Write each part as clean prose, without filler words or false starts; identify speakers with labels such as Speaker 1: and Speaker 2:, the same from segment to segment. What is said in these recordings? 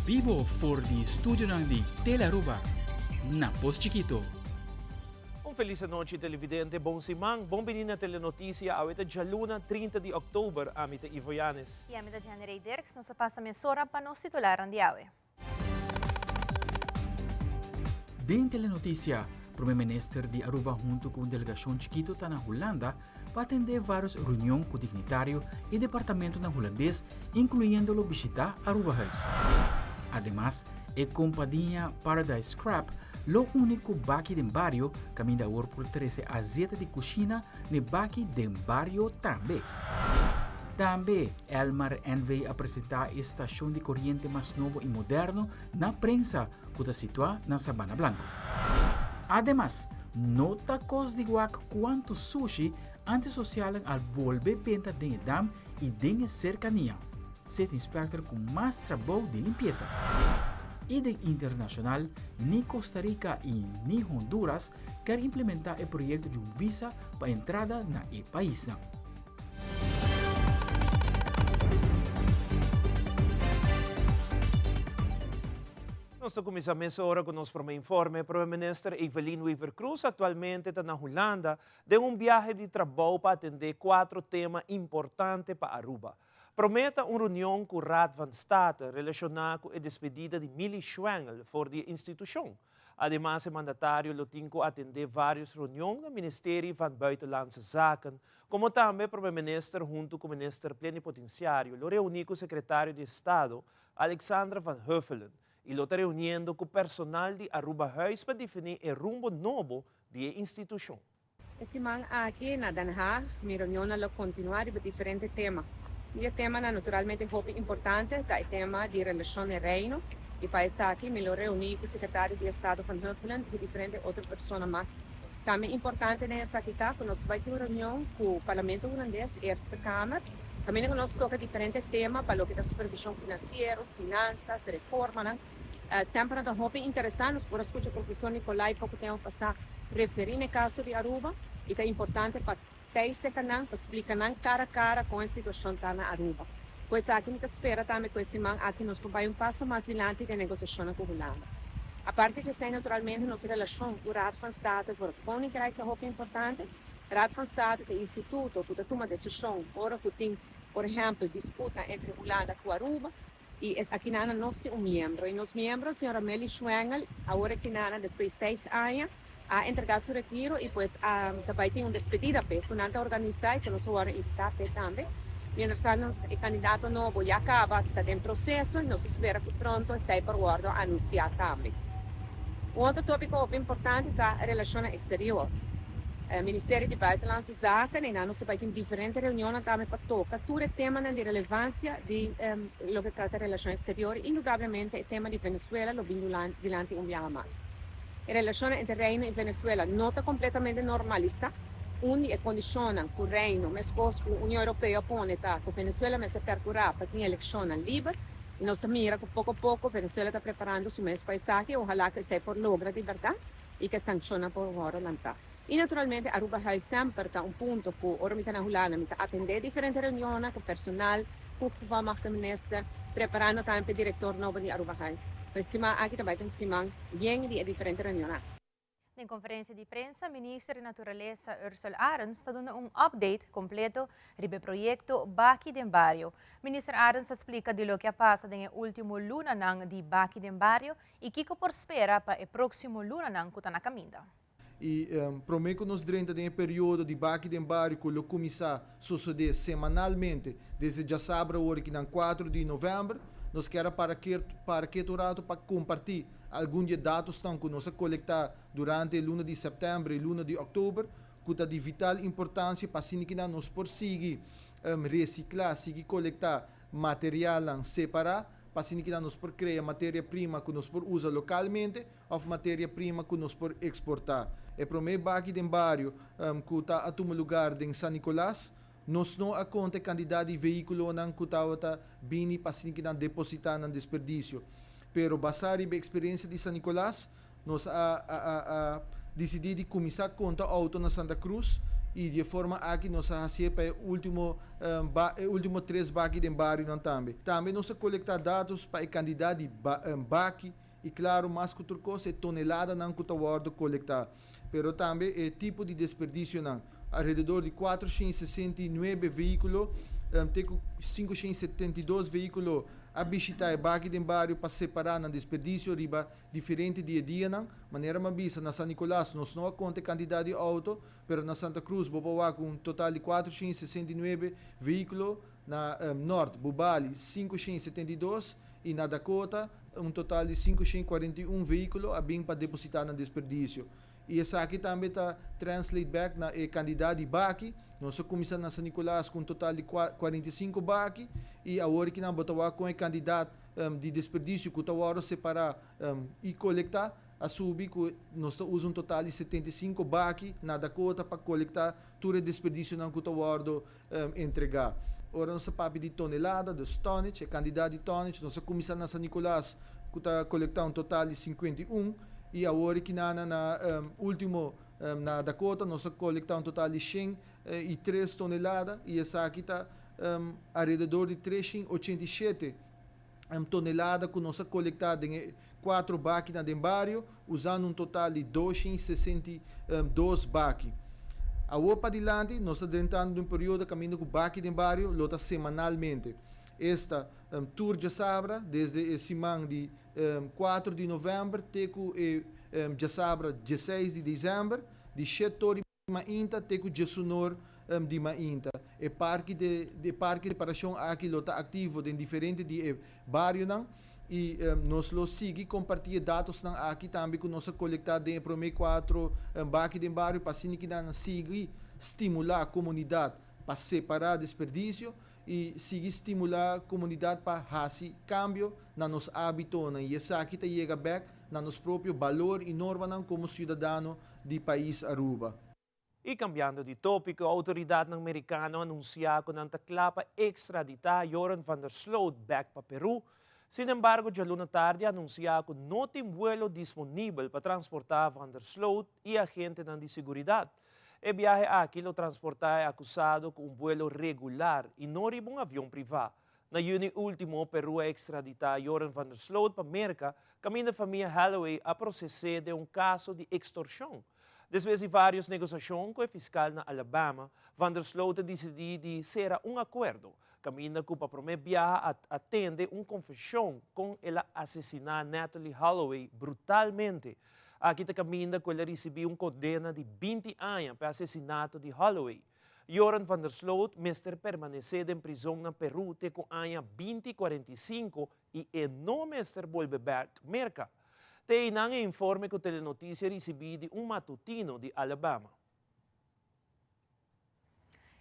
Speaker 1: Vivo for di studio ng di Telaruba, na Post Chiquito.
Speaker 2: Feliz noite, televidente. Bom simang, bom benina telenotícia, awita Jaluna, 30 de outubro, amita Ivoyanes.
Speaker 3: E amita Generei Dirks, nos passa mesora para nos titularan de awe.
Speaker 1: Bem telenotícia, Primeiro-Ministro de Aruba junto com a delegação Chiquito está na Holanda para atender várias reuniões com dignitário e departamento na holandês, incluindo visitar Aruba House. Además, a companhia Paradise Scrap lo único baki del barrio camina ahora por 13 azeite de cocina ne baki del barrio também. Também, Elmar envia apresentar a estação de corrente mais novo e moderno na prensa que está situada na Sabana Blanco. Además, nota cos de guac quanto sushi antissocial al volver venta de dam e de cercania. Set inspector com mais trabalho de limpeza. E de internacional, ni Costa Rica e ni Honduras quer implementar o projeto de visa para entrada na país.
Speaker 2: Nós começamos agora com nosso primeiro informe. O Primeiro-Ministro Evelyn Wever Cruz atualmente está na Holanda de viagem de trabalho para atender 4 temas importantes para Aruba. Prometa uma reunião com o Raad van State relacionada com a despedida de Millie Schwengel for de instituição. Además, o mandatário tem que atender várias reuniões no Ministério van Buitenlandse Zaken, como também o Primeiro-Ministro junto com o Ministro Plenipotenciário, lo reuniu com o Secretário de Estado, Alexandra van Huffelen, e lo está reunindo com o personal de Aruba House para definir o rumbo novo da instituição.
Speaker 4: Esse man aqui na Den Haag, minha reunião vai continuar sobre diferentes temas. O tema naturalmente muito importante é o tema de relação de reino. E para isso aqui, me reuni com o secretário de Estado van Huffelen e diferentes outras pessoas mais. Também importante nessa aqui que nós vamos ter uma reunião com o Parlamento holandês, Eerste Kamer. Também nós tocamos diferentes temas para o que é supervisão financeira, finanças, reforma. Sempre é muito interessante, nós podemos escutar o professor Nicolai pouco tempo passar referir no caso de Aruba e é importante para se para explicar cara a cara com a situação que está na Aruba. Pois aqui me espera também com esse man aqui nós vamos passo mais adiante de negociação com a Holanda. A parte que sai naturalmente nossa relação com o Raad van State voor het Koninkrijk é muito importante. O Raad van State é o instituto que toma decisão, ora que tem, por exemplo, disputa entre Holanda e Aruba. E aqui nós temos membro. E nos membros, a senhora Millie Schwengel, agora que depois de 6 anos, a entregar seu retiro e depois também tem uma despedida que nós organizamos, que nós vamos invitar também. Mientras o candidato novo já acaba, está em processo, nós esperamos que pronto saia para o guarda anunciar também. Outro tópico muito importante é a relação exterior. O Ministério de Buitenlandse Zaken, e nós vamos ter diferentes reuniões também para tocar todo o tema de relevância de lo que trata de relação exterior, indudablemente o tema de Venezuela, lo vinculante dilante mais. A relação entre Reino e Venezuela não está completamente normalizada, onde condicionam que o Reino, mas depois a União Europeia põe que a Venezuela vai se percurar para ter eleição livre, e nós mira que pouco a pouco a Venezuela está preparando seu mesmo paisaje, ojalá que seja por logra de verdade e que sanciona por agora lantar. E naturalmente Aruba House sempre está ponto que a Ormita na Holanda está atender diferentes reuniões com o personal, com o ministro, preparando também para o diretor novo de Aruba House. Mas aqui também tem bem de diferentes reuniões.
Speaker 3: Na conferência de prensa, ministra de Natureza Ursula Arens está dando update completo sobre o projeto Baki del Barrio. Ministra Arens explica de lo que passa no último luna de Baki del Barrio e que por espera para o próximo luna que está na caminho.
Speaker 5: E prometo que nos durante o período de Baki del Barrio que começa a suceder semanalmente desde já sábado hora que 4 de novembro, nós queremos para que para compartilhar alguns dados que nós coletar durante o luna de setembro e luna de outubro, que é de vital importância para que nós possamos reciclar, seguir coletar material separado, para que nós possamos criar matéria-prima que nós podemos usar localmente ou matéria-prima que nós podemos exportar. É para mim, Baki del Barrio, que está a tomar lugar em San Nicolás, nós não conta a quantidade de veículos que está vindo para que nós depositar no desperdício. Pero basado na experiência de San Nicolás, nós decidimos começar a contar auto na Santa Cruz e de forma aqui nós fazemos para o último 3 baques de bairro não também. Também nós coletar dados para o candidato de baque e claro, mais que outra coisa é tonelada não que o coletar. Pero também é tipo de desperdício não. Alrededor de 469 veículos, tem 572 veículos a visitar o baque de bairro para separar no desperdício riba diferente dia não. Maneira mabisa na San Nicolás nós não conta quantidade de auto, pero na Santa Cruz boba com um total de 469 veículos, na Norte Bubali 572 e na Dakota um total de 541 veículos a bem para depositar no desperdício. E essa aqui também está translate back na candidato de baque. Nós começamos na San Nicolás com um total de 45 baques e agora que nós botamos com o candidato de desperdício que está separar e coletar, a subir que nós usamos um total de 75 baques na Dakota para coletar todo o desperdício que está entregar. Ora, nós papo de tonelada, de tonnage, é candidato de tonnage, nós começamos na San Nicolás que está coletando um total de 51 e agora que na último na Dakota nós coletamos um total de 103 toneladas e essa aqui está alrededor de 387 toneladas que nós coletamos em 4 baques na Dembario, usando um total de 262 baques. A para adiante, nós estamos entrando num período caminho com o baque de Dembario, lota semanalmente. Esta tour de Sabra, desde a semana de 4 de novembro, até de Sabra 16 de dezembro, de 7 de Mainta, até o 19 de Mainta. É parque de separação aqui está ativo em diferentes bairros e nós lo seguimos compartilhar dados aqui também que nós coletamos em primeiro 4 bairros de bairro para assim que nós seguir estimular a comunidade para separar desperdício e seguir estimular a comunidade para fazer cambio na nos hábitos e essa aqui está chega back na nos próprio valor e norma como cidadão do país Aruba.
Speaker 2: E cambiando de tópico, a autoridade americana anunciou que não clapa extraditar Joran van der Sloot back para Peru. Sin embargo, já luna tarde anunciou que não tem vuelo disponível para transportar van der Sloot e agente de segurança. O viaje aqui lo transportar é acusado com um vuelo regular e não de um avião privado. Na junho último, Peru extraditar Joran van der Sloot para América, caminho da família Holloway a processar de um caso de extorsão. Depois de várias negociações com o fiscal na Alabama, van der Sloot decidiu de ser um acordo. Caminho que para prometer viajar atende uma confissão com ela assassinar Natalie Holloway brutalmente. Aqui está caminho que ele recebeu uma condena de 20 anos para assassinato de Holloway. Joran van der Sloot mestre permanecer em prisão na Peru até com ano 2045 e não mestre volver para América. Tem um informe que o Telenotícia recebeu de matutino de Alabama.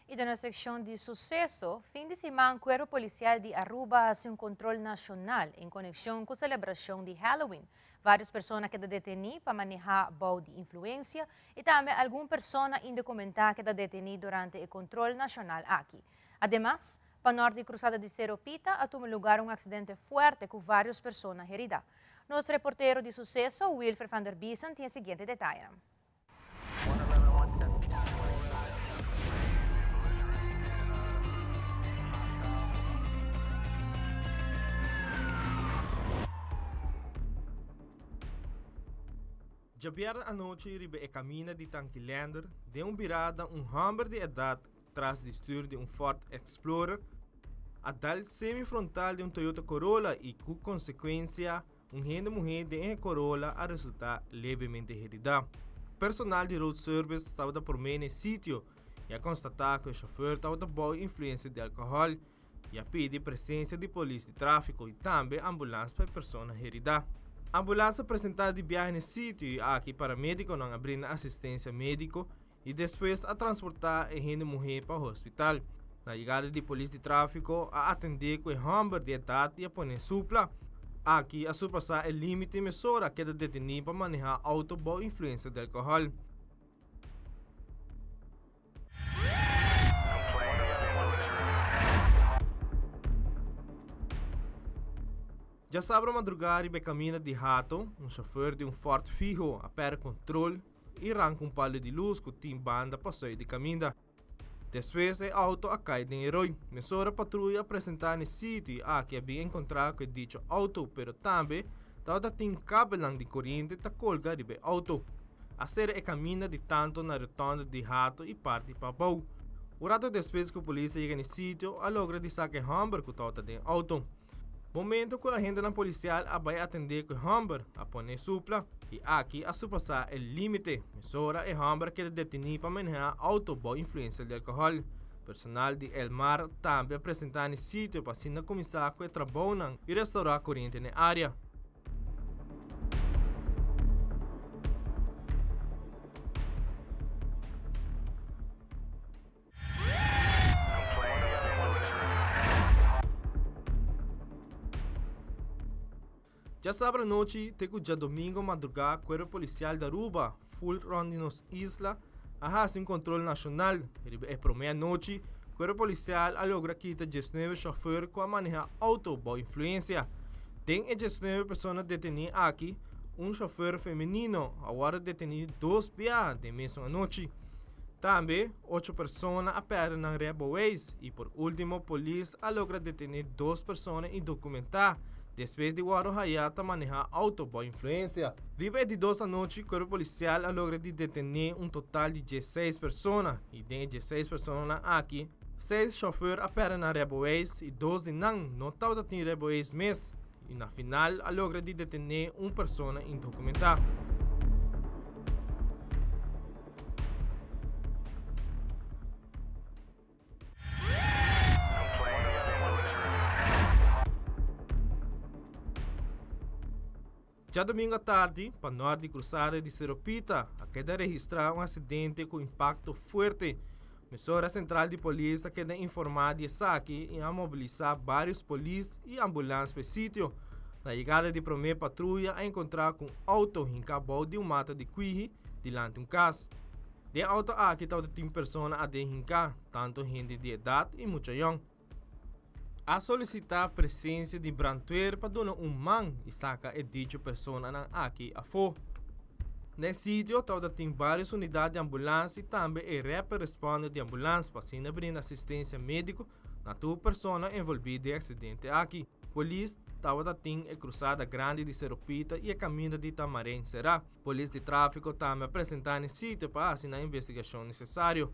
Speaker 3: E na secção de sucesso, fim de semana, o Cuerpo Policial de Aruba faz um controle nacional em conexão com a celebração de Halloween. Várias pessoas que estão detenidas para manejar bom de influência e também algumas pessoas indocumentadas que estão detenidas durante o controle nacional aqui. Ademais, para o norte cruzada de Seropita, a tomar lugar um acidente forte com várias pessoas heridas. Nosso reporteiro de sucesso, Wilfred van der Biesen, tem o seguinte detalhe.
Speaker 6: Já vieram a noite ribe e caminha de Tanquilander, de virada Hummer de idade tras de stuur de Ford Explorer, a dal semifrontal de Toyota Corolla e com consequência gente mulher de Corolla a resultar levemente herida. Personal de road service estava por meio no sítio e a constatar que o chofer estava de boa influência de álcool e a pedir presença de polícia de tráfego e também ambulância para pessoas heridas. A ambulância apresentada de viagem no sítio e aqui para médico não abrindo assistência médica e depois a transportar a gente mulher para o hospital. Na chegada de polícia de tráfego a atender com o Hummer de idade e a poner supla. Aqui a surpassar o limite emissora que é detenido para manejar auto boa influência de álcool. Já sabe a madrugada e caminha de Hato, chofer de Ford Fijo a per controle e arranca um palo de luz que tem banda passou de caminho. Depois, o auto cai em herói. Mesora patrulha apresentar no sítio que havia encontrado com dicho auto, pero também estava tem cabo de corrente que colga de auto. A série caminha de tanto na rotonda de rato e parte para bau. O rato depois que a polícia chega no sítio, a logra de saque Humber que estava dentro do auto. Momento que a agente policial vai atender com o Humber, a pôr supla, e aqui a supassar o limite. Mesora e Humber que detenido para manejar auto boa influência de álcool. Personal de El Mar também apresentar no sítio para assim começar com o trabalho e restaurar a corrente na área. Já sabe a noite, dia domingo madrugada, o Corpo Policial da Aruba, full round nos isla, sem controle nacional. E por meia-noite, o Corpo Policial logra quitar 19 chauffeurs com a manejar auto boa influência. Tem 19 pessoas detenidas aqui, chauffeur feminino, agora detenido 2 pias de mesma noite. Também, 8 pessoas aperam na Rebelways e por último, a polícia logra detener 2 pessoas indocumentadas. Depois de Guaro Hayata manejar auto boa influência. Riba de 2 da noite, o Corpo Policial logra de detener total de 16 pessoas. E de 16 pessoas aqui, 6 chauffeurs aperam na Rebelways e 2 de não estavam em Rebelways mesmo. E na final, logra de detener uma pessoa indocumentada. Já domingo à tarde, para norte cruzada de Seropita, queda registrar acidente com impacto forte. Emissora Central de Polícia queda informada de saque e a mobilizar vários polícias e ambulâncias para o sítio. Na chegada de primeira patrulha, a encontrar com auto em cabo de mata de Cuihi, diante de casa. De auto aqui estava tem pessoas a dehincar, tanto gente de idade e muito young. A solicitar a presença de brantueiro para donar man e saca e dicho pessoa aqui a fo. Nesse sítio, tem várias unidades de ambulância e também é rapper responde de ambulância para se abrir assistência médica na tua pessoa envolvida em acidente aqui. Polícia tem a cruzada grande de Seropita e a caminho de Tamarém será. Polícia de tráfico também apresentar no sítio para assinar a investigação necessária.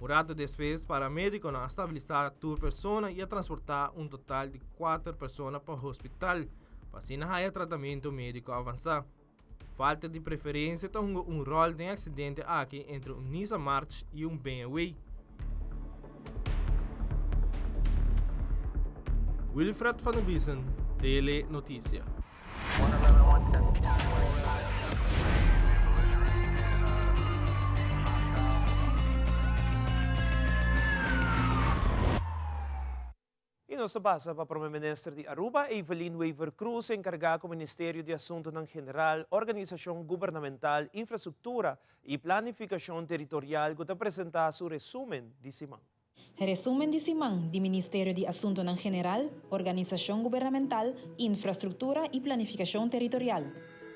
Speaker 6: O rato depois, paramédico não estabilizar a tua pessoa e a transportar total de 4 pessoas para o hospital, para assim não tratamento médico avançar. Falta de preferência tem rol de acidente aqui entre Nissan March e BMW. Wilfred van der Biesen, Tele Notícia.
Speaker 2: Nossa passa para o Primeiro-Ministro de Aruba, Evelyn Weaver Cruz, encarregada com o Ministério de Assuntos General, Organização Governamental, Infraestrutura e Planificação Territorial, que apresentar seu resumo de semana.
Speaker 7: Resumen de semana do Ministério de Assuntos General, Organização Governamental, Infraestrutura e Planificação Territorial.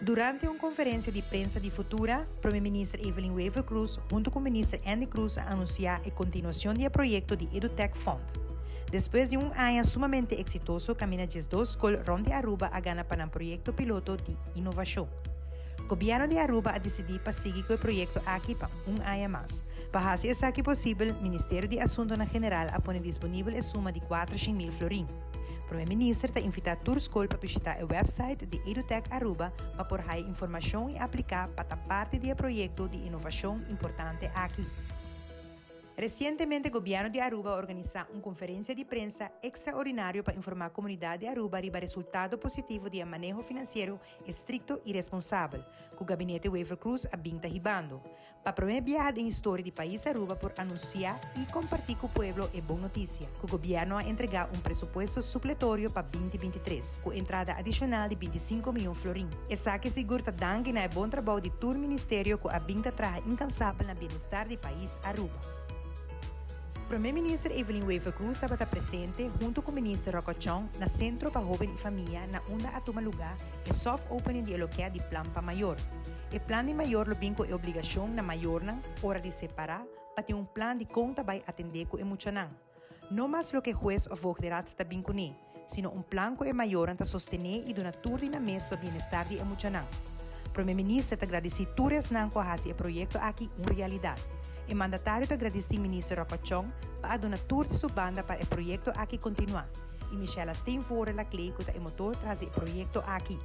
Speaker 8: Durante uma conferência de prensa de Futura, o Primeiro-Ministro Evelyn Weaver Cruz, junto com o Ministro Andy Cruz, anunciou a continuação do projeto de EduTech Fund. Depois de ano sumamente exitoso, caminha as 2 escolas onde Aruba a ganhar para um projeto piloto de inovação. O governo de Aruba a decidido para seguir com o projeto aqui para ano mais. Para fazer isso aqui possível, o Ministério de Assuntos General a põe disponível a suma de 400.000 florim. O Primeiro-Ministro está invitado a toda a escola para visitar o website de EduTech Aruba para por aí informação e aplicar para parte do projeto de inovação importante aqui. Recentemente, o governo de Aruba organizou uma conferência de prensa extraordinária para informar a comunidade de Aruba sobre o resultado positivo de manejo financeiro estricto e responsável, que o gabinete Weaver Cruz está ribando. Para a primeira viagem em história do país Aruba por anunciar e compartilhar com o povo é boa notícia, que o governo a entregar um presupuesto supletório para 2023, com entrada adicional de 25 milhões de florim. Essa que segura que é bom trabalho de todo o ministério que a binta traz incansável no bem-estar do país Aruba. O Primeiro-Ministro Evelyn Weaver Cruz estava presente junto com o Ministro Rocco Chong na Centro para Jovem e Família na onde a toma lugar e soft opening de aloquia de Plan para Maior. O plano de maior lo binco é obrigação na maior na hora de separar para ter plano de conta vai atender com emocional. Não mais lo que juez ou voogderaad está binco ne, sino plano que é maior para sostener e donar tudo na mesa para bem-estar de emocional. O primeiro-ministro está agradecido todas não com o projeto aqui realidade. O mandatário está agradecido ao ministro Rocochong para donar tudo de sua banda para o projeto aqui continuar. E Michelle Steenvoorde la Clay que é o motor traz o projeto aqui.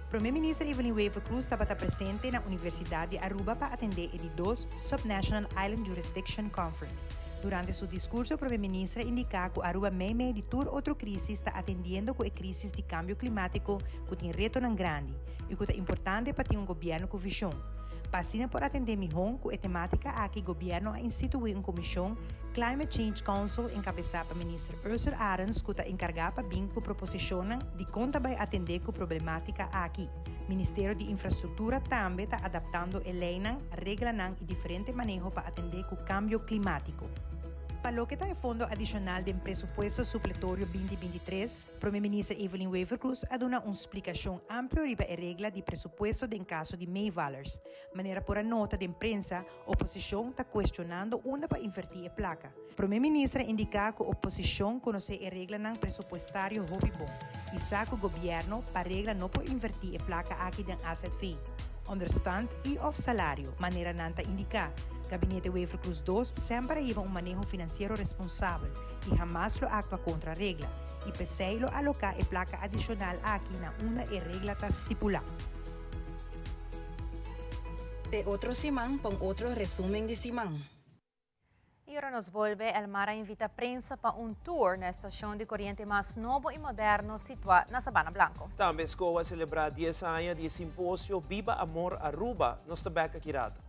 Speaker 8: O primeiro-ministro Evelyn Weaver Cruz estava presente na Universidade de Aruba para atender a 2 Subnational Island Jurisdiction Conference. Durante seu discurso, o primeiro-ministro indicou que Aruba meio de toda outra crise está atendendo com a crise de câmbio climático que tem reto grande e que é importante para ter governo com visão. Passina por atender melhor com a temática aqui o governo a instituir comissão Climate Change Council encabeçada pelo ministro Ursula Arens que está encarregada para vir com proposição de conta vai atender com a problemática aqui. O Ministério de Infraestrutura também está adaptando a lei, regra e diferente manejo para atender com o câmbio climático. Para o que está o Fundo Adicional de Presupuesto Supletório 2023, o primeiro-ministro Evelyn Weaver Cruz ha dado uma explicação ampla sobre a regra de presupuesto em caso de meia-valors. Maneira por a nota de imprensa, a oposição está questionando uma para invertir a placa. O primeiro-ministro indica que a oposição conhece a regra não presupuestário hobby bom e sabe que o governo para a regra não pode invertir a placa aqui de asset fee, understand e of salário, maneira não está indicar. Gabinete Weaver Cruz II sempre lleva manejo financeiro responsável e jamais lo actua contra a regra. E pese lo alocar a placa adicional aqui na una e regra está estipulada.
Speaker 7: De outro Simão, com outro resumen de Simão.
Speaker 3: E agora nos volve, Elmara invita a prensa para tour na estação de corrente mais novo e moderno situada na Sabana Blanco.
Speaker 2: Também escola celebrar 10 anos de simpósio Viva Amor Aruba, nos Tabeca Kirata.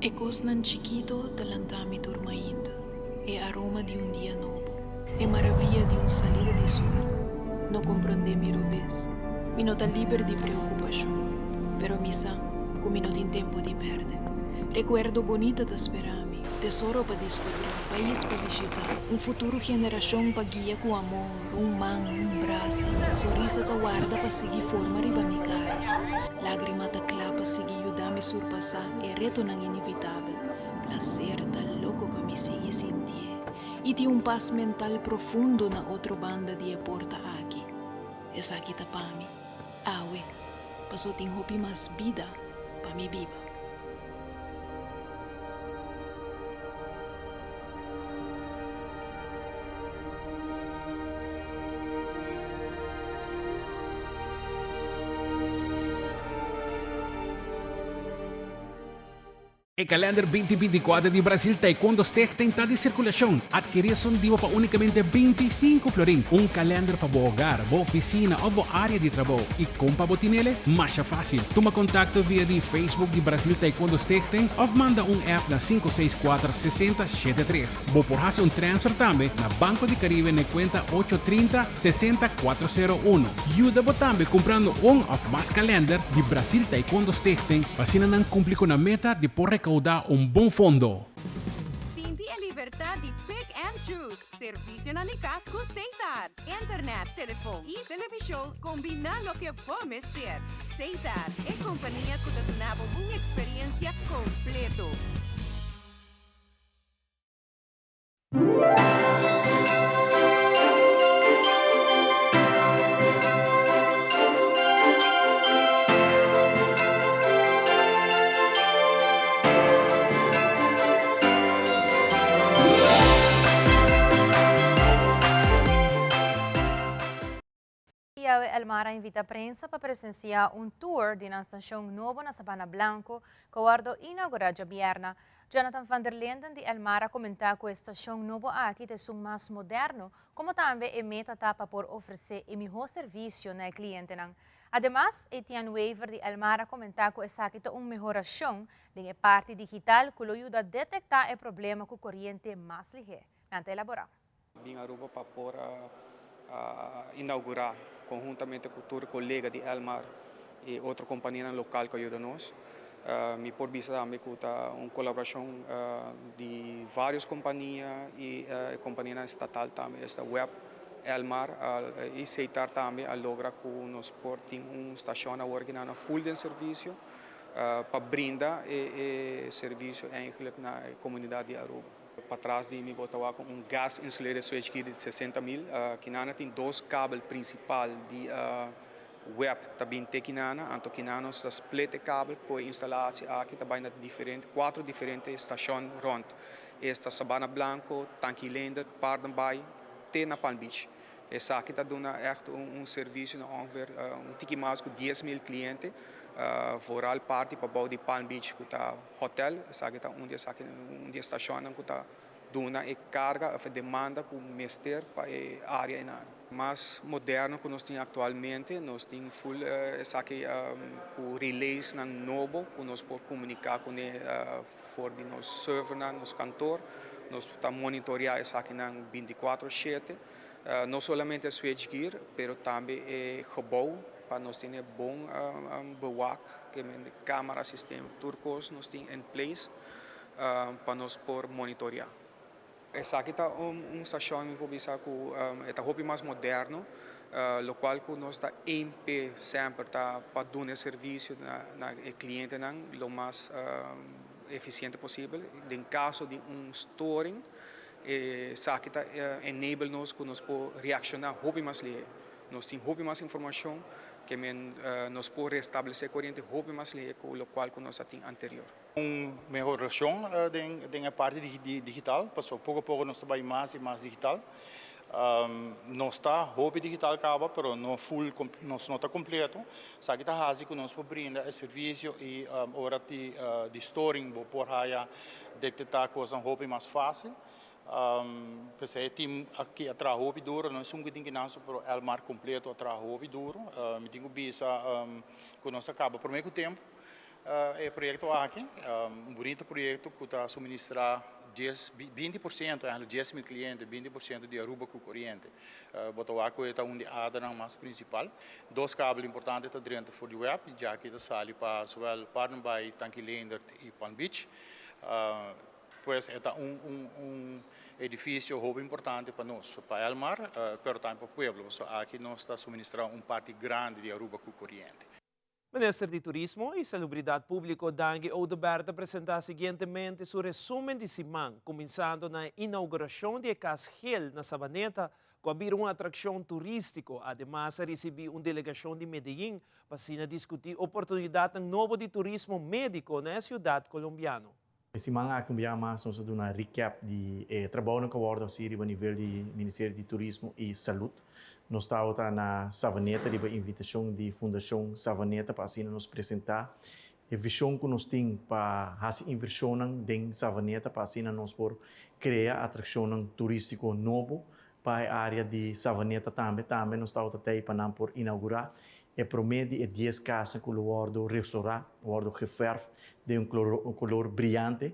Speaker 7: E cosnan chiquito talantami dormindo. E aroma de dia novo. E maravilha de salida de sol. No comprende mi rubes. Mi nota libre de preocupação. Pero mi sa, come não tem tempo de perder. Recuerdo bonita da sperami. Tesoro para descobrir. País para visitar. Futuro geração para guia com amor. Man, braço. Sorriso da guarda para seguir forma riba mi cara. Lágrima da clapa seguir ajudar-me surpassar e reto não inevitável. Prazer da louco para me seguir sentir. E de paz mental profundo na outra banda de a porta aqui. Essa aqui tá para mim. Awe, passou tem hopi mais vida para me viva.
Speaker 9: O calendar 2024 de Brasil Taekwondo Stichting está de circulação. Adquirição diva para unicamente 25 florin. Calendar para o hogar, boa oficina ou boa área de trabalho. E como para botinele, mais fácil. Toma contato via de Facebook de Brasil Taekwondo Stichting ou manda app na 564-6073. Vou por fazer transfer também na Banco de Caribe na conta 830-60401. Ajuda também comprando ou mais calendar de Brasil Taekwondo Stichting para se não cumprir com a meta de por recaudar bom fundo.
Speaker 10: Sinti a liberdade de pick and choose. Serviço na Nicasco Ceitar. Internet, telefone e televisão combina lo que vamos ter. Ceitar é companhia que te dá uma experiência completa.
Speaker 3: Elmara invita a prensa para presenciar tour de na estação novo na Sabana Blanco, que guardo inaugurado vierna. Jonathan van der Linden de Elmara comenta que a estação novo aqui é mais moderno, como também é meta para por oferecer o melhor serviço na cliente. Además, Etienne Weaver de Elmara comenta que essa aqui é uma melhoração da parte digital que ajuda a detectar o problema com corrente mais ligeira. Nante elaborar.
Speaker 11: Vim a Aruba para por inaugurar conjuntamente com o colega de Elmar e outra companhia local que ajuda nós. Mi por vista também que uma colaboração de várias companhias e companhia estatal também, esta web, Elmar, e aceitar também a logra que nós portem uma estação agora na full de serviço para brindar serviço eigenlijk na comunidade de Aruba. Para trás de mim, botar com gas insulated switchgear de 60.000, que tem 2 cabos principais de web também tem anto kinana sta split kabel com instalatie aqui também na 4 diferentes estações rond. Esta Sabana Blanco, Tanquilender, Pardenbay, te na Palm Beach. Essa aqui está dando echt serviço na ongeveer tique mais com 10.000 clientes. Vooral parte para bouw de Palm Beach que está hotel, essa aqui está onde estação que está dando e carga ou demanda com mester para a área na. Mais moderno que nós temos atualmente, nós temos full com relays na Nobo, que nós podemos comunicar com for de nos server na nos cantor, nós podemos monitorear essa aqui na 24/7, não somente switchgear, mas também gebouw para nós ter bom bewaakt, que de câmera sistema turcos nós temos em place para nós por monitorear. Essa aqui está estação que é roupa mais moderno, o qual que nós está em pé sempre para dar serviço na cliente o mais eficiente possível. Em caso de storing, essa aqui está enable nós que nós podemos reaccionar roupa mais ligeiro. Nós temos roupa mais informação que nós podemos restabelecer corrente roupa mais ligeiro com o qual que nós temos anterior.
Speaker 12: Melhoração da parte digital, passou pouco a pouco nós trabalhamos mais e mais digital. Não está roupa digital acaba, mas não full, não está completo. Só que está fazendo que nós podemos brindar serviço e hora de storing, por aí detectar coisas roupa mais fácil. Pensei que aqui atrás roupa duro, não é um que não para o Elmar completo atrás roupa duro. Me tenho vista que nós acaba por meio tempo. É projeto aqui, bonito projeto que está suministrar 20%, 10.000 clientes, 20% de Aruba com corrente. Botou aqui está onde a área mais principal. 2 cabos importantes está dentro for the web, já que está sali para suel Pardenbay, Tanquilender e Palm Beach. Pois é edifício roubo importante para nós, para Elmar, pero também para o pueblo. Aqui nós está suministrar parte grande de Aruba com corrente.
Speaker 2: Minister de Turismo e Salubridade Público Dangue Odeberta apresentou seguintemente seu resumo de semana, começando na inauguração de Casa Hill na Sabaneta, com abrir uma atração turística. Ademais, recebeu uma delegação de Medellín para discutir oportunidade nova de turismo médico na cidade colombiana.
Speaker 13: Esse semana cambiamos nós do uma recap de trabalho que aborda a nível de Ministério de Turismo e Saúde. Nós estamos na Savaneta, de invitação de Fundação Savaneta para assim nos apresentar a visão que nós temos para fazer inversão em Savaneta, para assim nós por criar atração turística nova para a área de Savaneta também. Também nós estamos até para por inaugurar e prometo 10 casas que o guardo restaurar, o guardo referve de color brilhante.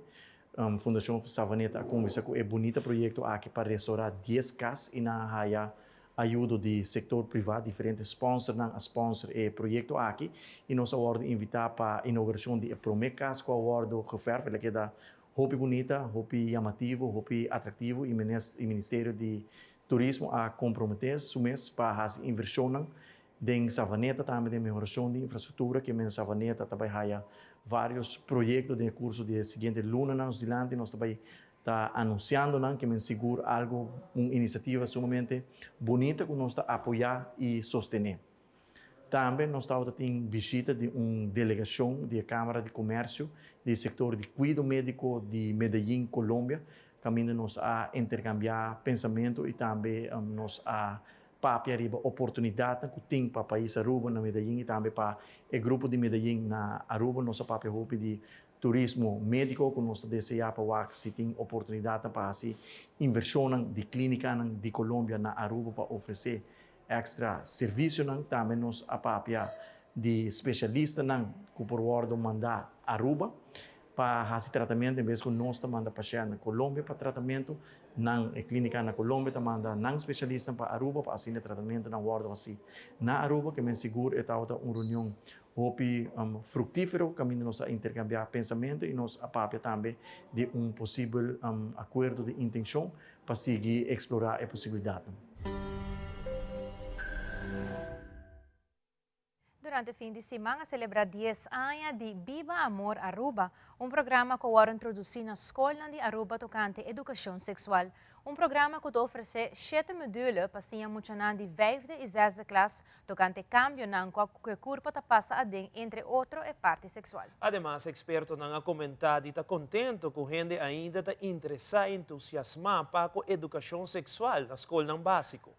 Speaker 13: Fundação Savaneta conversa com bonito projeto aqui para restaurar 10 casas e na área ajuda do setor privado, diferentes sponsors, sponsor e projeto aqui, e nós vamos invitar para a inauguração de primeira casa com o guardo referve, ele que dá roupa bonita, roupa chamativo, roupa atrativo, e o Ministério de Turismo a comprometer-se para fazer inversão em Savaneta, também de melhoração de infraestrutura, que em Savaneta também há vários projetos de curso de seguinte luna nós também está anunciando que me seguro algo, uma iniciativa sumamente bonita que nós está apoiar e sostener. Também nós estamos tendo visita de uma delegação da Câmara de Comércio do setor de cuidado médico de Medellín, Colômbia, caminho nós a intercambiar pensamento e também nós a papia riba oportunidade que tem para o país Aruba na Medellín e também para o grupo de Medellín na Aruba, nossa papia roupa de turismo médico que nós desejamos para que se tem oportunidade para fazer inversão de clínica de Colômbia na Aruba para oferecer extra serviço também nós a papia de especialista que por ordem mandar Aruba para fazer tratamento em vez que nós manda paciente na Colômbia para tratamento na clínica na Colômbia manda não especialista para Aruba para fazer tratamento na ordem assim na Aruba que me seguro é uma reunião hopi fructífero, caminho nós a intercambiar pensamento e nós a papia também de possível acordo de intenção para seguir explorar a possibilidade.
Speaker 3: Durante o fim de semana, celebra 10 anos de Viva Amor Aruba, programa que vai introduzir na escola de Aruba tocante educação sexual. Programa que oferece 7 modulos para ser funcionando de 5ª e 6ª classe tocante cambio na que o corpo passa a den, entre outros, a parte sexual.
Speaker 2: Además, experto não comentado e está contente que a gente ainda está interessada e entusiasmada para a educação sexual na escola básica.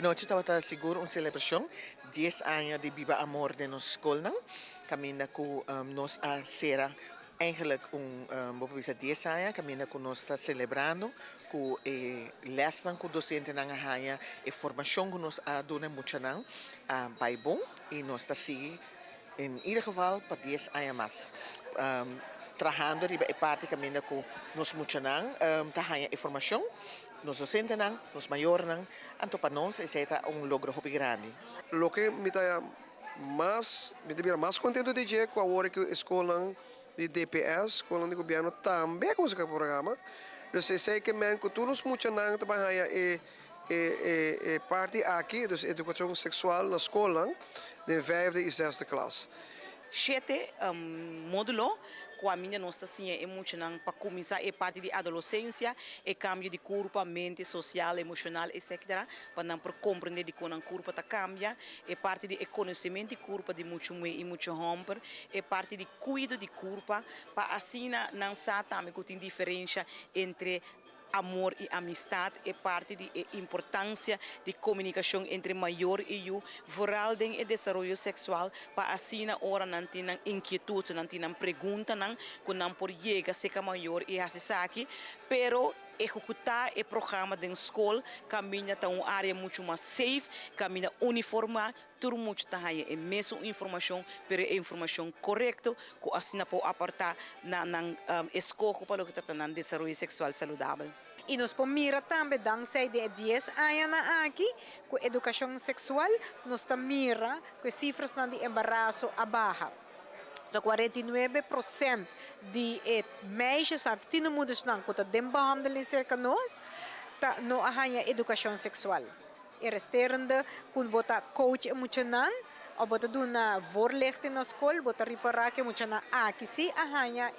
Speaker 14: Noite estava seguro uma celebração 10 anos de Viva Amor de nossa escola. Caminha com nós a ser eigenlijk 10 anos, caminha com nós está celebrando com lessen com docente na ganha e formação que nós a doen muito não bij bom e nós está seguindo em ieder geval para 10 anos mais. Trabalhando e parte caminha com nós muito não tá ganha informação. Nos docentes, nos mayores, anto para nós esse é logro muito grande.
Speaker 15: Lo que me está mais contento de dizer com a hora que a escola de DPS, escola de governo, também com esse programa. Eu sei que todos muito não trabalham parte aqui, dus educação sexual na escola, de 5ª e 6ª classe.
Speaker 16: 7 módulo com a minha nossa assim é emocionante para começar a parte de adolescência e cambio de corpo, mente, social, emocional, etc. Para não compreender de como o corpo está cambia, e parte de conhecimento de corpo de muito e muito romper, e parte de cuido de corpo para assim não saber também que tem diferença entre amor e amistade é parte da importância de comunicação entre maior e eu, vooral em desenvolvimento sexual, para assim na hora não tem inquietude, não tem pergunta, não quando por chega seca maior e assim aqui, pero executar o programa da escola caminha para uma área muito mais safe, caminha uniforme, tudo muito está aí é mesmo informação, pero é informação correta, que assim pode aportar na escola para o que está no desenvolvimento sexual saudável.
Speaker 17: E nós mira também, dança de 10 anos aqui, com educação sexual, nós mira com cifras de embaraço a baixa. So 49% de meisjes, que não mudam não, que estão behandeling cerca de nós, não há educação sexual. E resterende, quando bota coach emocional, ou bota na voorlichting na school, bota reparar que emocional aqui sim há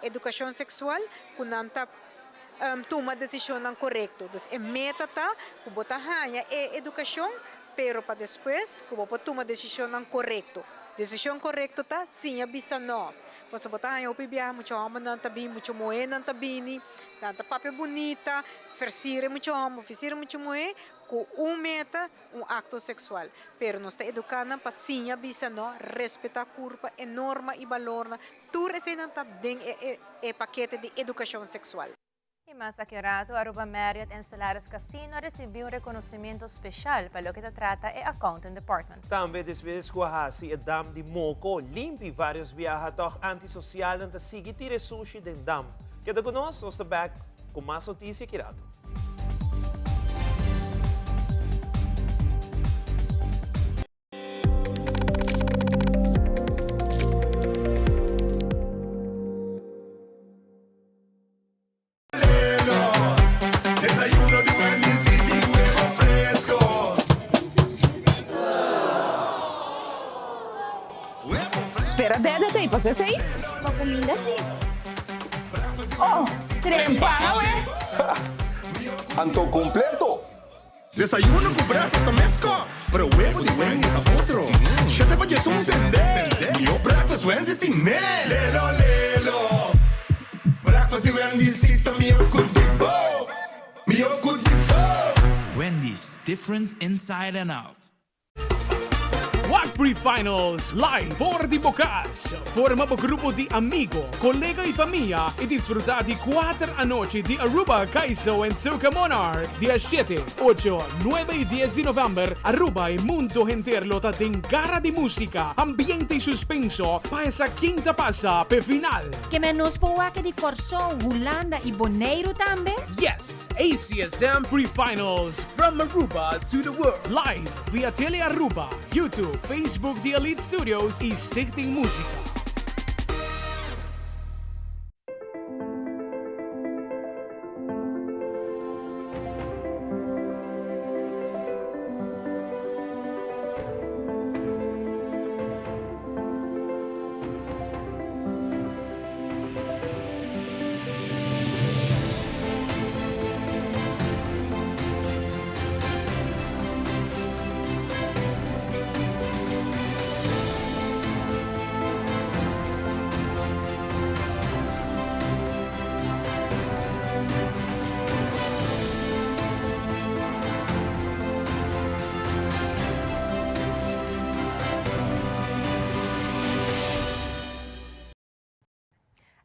Speaker 17: educação sexual, quando anta toma decisão correta. Então, a meta tá que bota é educação, pero para depois que bota toma decisão correta. Decisão correta tá sim avisa não. Você bota o pibia muito homem não tá bem, muito moe não tá bem, tanta papel bonita, oferecer muito homem, oferecer muito moe, com meta acto sexual. Pero nós está educando para sim avisa não, respeitar a corpo, norma e valor, tudo isso não tá dentro é paquete de educação sexual.
Speaker 3: E mais accurato, Aruba Marriott and Stellaris Casino recebeu reconhecimento especial para o que trata o Accounting Department.
Speaker 2: Também después que a si dam de moco limpi vários viajados antissocial na sige tire sushi den dam. Queda conosco, nós back com mais notícia aqui rato.
Speaker 18: Espera, Dede, passou esse aí?
Speaker 19: Uma comida assim.
Speaker 18: Oh, trempana, ué?
Speaker 20: Anto completo. Desayuno con breakfast mezcla, pero huevo de Wendy's a otro. Ya te vayas un sender. Mio breakfast Wendy's de lelo, lelo. Breakfast de Wendy's y también good de bo. Mio good de bo.
Speaker 21: Wendy's, different inside and out.
Speaker 9: WAC Pre-Finals live por di Bocas. Forma un gruppo di amigo, collega e famiglia e disfruttati 4 noci di Aruba, Kaiso e Soca Monarch. Dia 7, 8, 9 e 10 di novembre, Aruba e mundo entero ta den gara di musica, ambiente e suspenso, pa essa quinta passa per final.
Speaker 19: Que menos po WAC di Corsão, Holanda e Bonaire também?
Speaker 9: Yes, ACSM Pre-Finals from Aruba to the world. Live via Tele Aruba, YouTube,
Speaker 1: Facebook de Elite Studios e Stichting Música.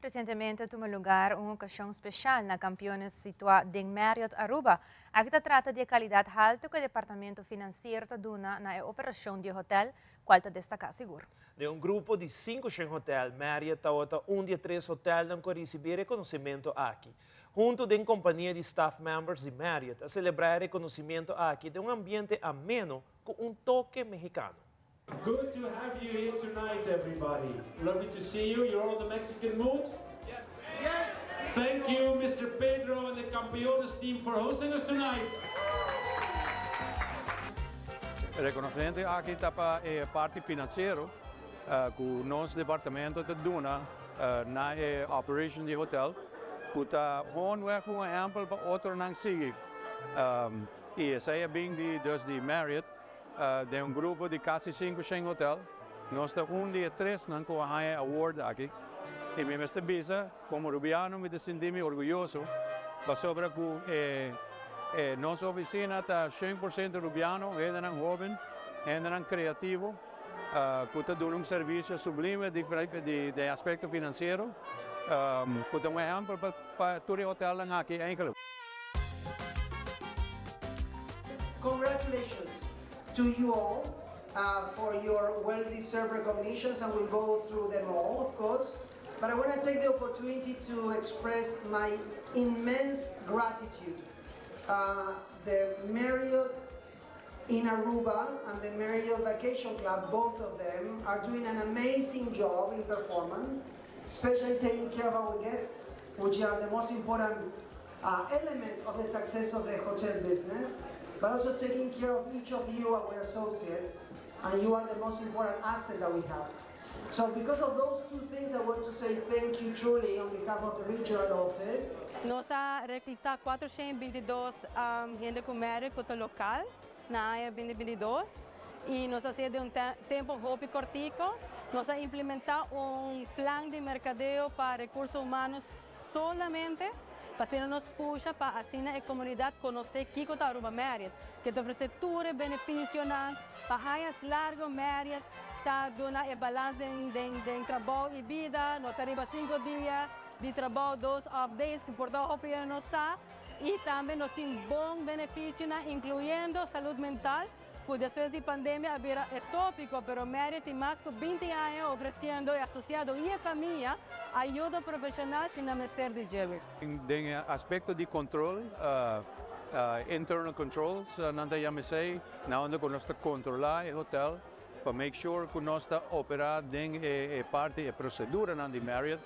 Speaker 3: Recentemente tomou lugar uma ocasião especial na campeones situada em Marriott Aruba. Aqui se trata de qualidade alta que o departamento financeiro está dando na operação de hotel, qual está destacar seguro.
Speaker 2: De um grupo de 5 hotel, Marriott está um de 3 hotéis que receber reconhecimento aqui. Junto com a companhia de staff members de Marriott, a celebrar reconhecimento aqui de um ambiente ameno com um toque mexicano.
Speaker 22: Good to have you here tonight, everybody. Lovely to see you. You're all in the Mexican mood? Yes. Yes. Thank you, Mr. Pedro and the Campeones team for hosting us tonight.
Speaker 23: El reconocimiento aquí está para parte financiero, que nosso departamento está dando na operation de hotel, que está gewoon weg um exemplo para outro não seguir. E essa é bem de Marriott. De um grupo de quase 5 hotel, nós estamos de 3 na Coahaya Award aqui. E me bisa, como rubiano, me senti orgulhoso, para sobre que nossa oficina está 100% rubiano, ainda não jovem, ainda não criativo, que está dando serviço sublime de aspecto financeiro, que está exemplo para todo hotel aqui em
Speaker 24: Congratulations to you all for your well-deserved recognitions, and we'll go through them all, of course. But I want to take the opportunity to express my immense gratitude. The Marriott in Aruba and the Marriott Vacation Club, both of them, are doing an amazing job in performance, especially taking care of our guests, which are the most important element of the success of the hotel business, but also taking care of each of you, our associates, and you are the most important asset that we have. So because of those two things, I want to say thank you truly on behalf of the regional office.
Speaker 25: Nós reclutamos 422 gente com mérito local na área 2022 e nós fazemos um tempo muito curtico. Nós implementamos plano de mercadeo para recursos humanos solamente para nos puxa para assim a comunidade conhecer que está Aruba Marriott, que oferece todo o benefício para raias largo Marriott, está dando a balança de trabalho e vida, nós temos 5 dias de trabalho, 2 off days, que por todo o nos e também nós temos bom benefício, incluindo saúde mental, que depois da pandemia é tópico, mas Marriott tem mais de 20 anos oferecendo associado e a família ajuda profissional sem a mistério de gênero.
Speaker 23: Tem aspecto de controle, internal controls, nanda yamesei, na onde nós controlar o hotel, para make sure que nós operar dentro parte da procedura na Marriott.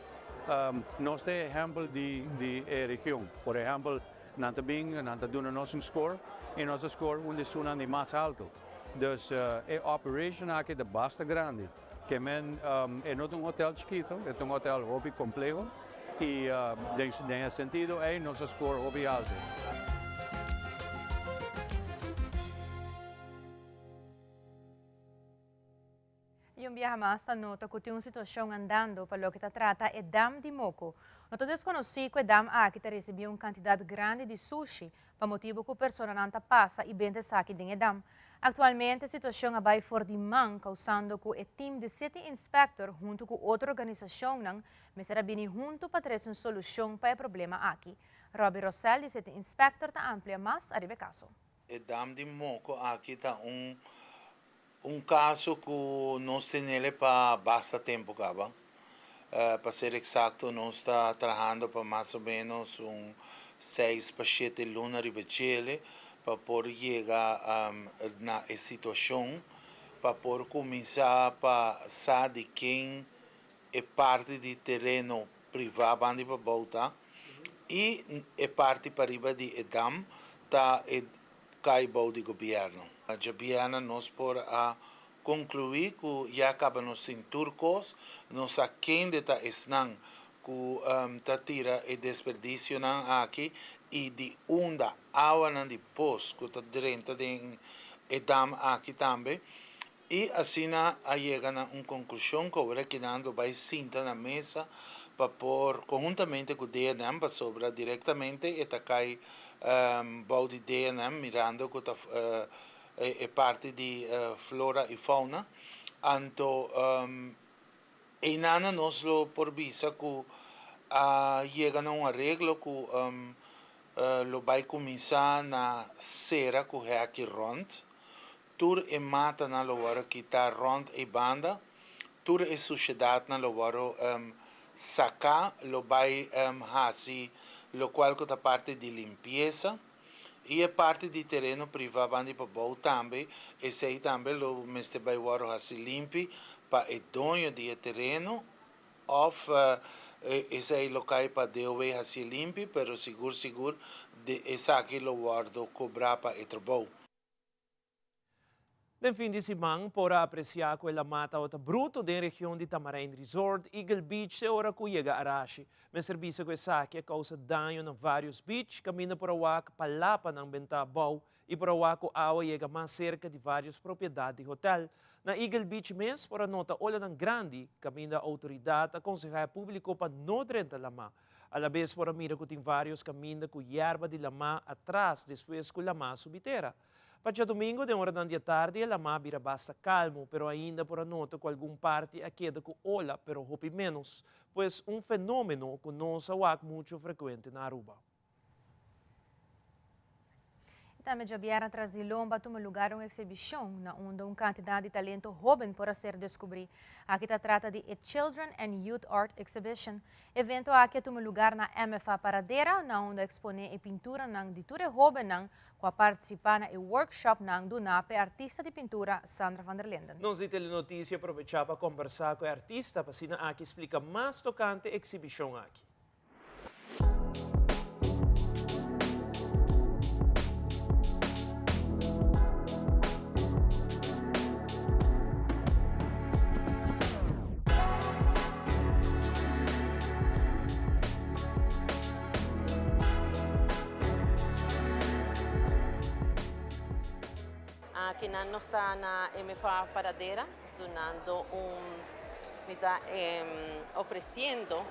Speaker 23: Nós temos exemplo de região, por exemplo, nós temos nosso score, e nosso score onde é mais alto. Dus a operation aqui é bastante grande, que é não um hotel chiquito, é um hotel muito complexo, e nesse sentido é nosso score muito alto.
Speaker 3: E viaje más nota que tem uma situação andando para o que se trata é Dam de Moco. Nós desconhecemos que o Dam aqui recebeu uma quantidade grande de sushi, para motivo que a pessoa não passa e vende aqui dentro do Dam. Atualmente, a situação vai fora de mão, causando que o time de City Inspector, junto com outra organização, será bem junto para trazer uma solução para o problema aqui. Robbie Rossell, de City Inspector, está amplia mais a caso.
Speaker 26: O Dam de Moco aqui está caso que nós temos para bastante tempo, para ser exato, nós estamos trabalhando para mais ou menos 6 para 7 lunas de Chile, para poder chegar na situação, para por começar para saber de quem é parte de terreno privado para voltar e é parte para riba de Edam tá caibou de governo. A governo nos por a concluir que já acaba nos em turcos, nos a quem de tá esnan que tá tira e desperdício aqui e de onda água nan de pos que tá dentro de Edam aqui também. E assim a chega a uma conclusão que agora que nando vai sentar na mesa para pôr conjuntamente com o DNM para sobrar diretamente e tá cai balde DNM mirando que é parte de flora e fauna. Então e nana nos lo por visa que chega a um arreglo que lo vai começar na cera que é aqui rond. Tur e mata na lugar que está rond e banda, tur e sociedade na lugar sacar, lo vai hasi, lo qual que tá parte de limpeza e é parte de terreno privado bandi para bom também, e sei também lo meste vai waro hasi limpi para o dono de terreno, of esse aí local para deover hasi limpi, pero seguro de esse aqui lo guardo cobrar para o trabalho.
Speaker 2: No fim de semana, para apreciar com a mata outra bruto da região de Tamarain Resort, Eagle Beach, se ora que chega a Arashi. Mas serviço com essa que causa dano em vários beaches, caminha por a palapa ng benta bau e por a água chega mais cerca de várias propriedades de hotel. Na Eagle Beach mesmo, por a nota olha ng grande, caminha a autoridade aconselhar público para não renta lama. A la vez, por a mira que tem vários caminhos com hierba de lama atrás, depois com lama subitera. Para domingo, de hora da tarde, a lama vira basta calmo, pero ainda por a nota com algum parte a queda com ola, pero hopi menos, pois fenômeno que não se vê muito frequente na Aruba.
Speaker 3: Também já vieram atrás de Lomba tomar lugar uma exibição na onde quantidade de talento jovem para ser descobrir. Aqui se trata de a Children and Youth Art Exhibition. Evento aqui toma lugar na MFA Paradera, na onde expone a pintura ng diture jovem com a participar na workshop ng Dunape artista de pintura Sandra van der Linden.
Speaker 2: Nós de Telenotícia aproveitar para conversar com o artista para assim aqui explica mais tocante a exibição aqui.
Speaker 4: Aqui nós está na MFA Paradera, donando está oferecendo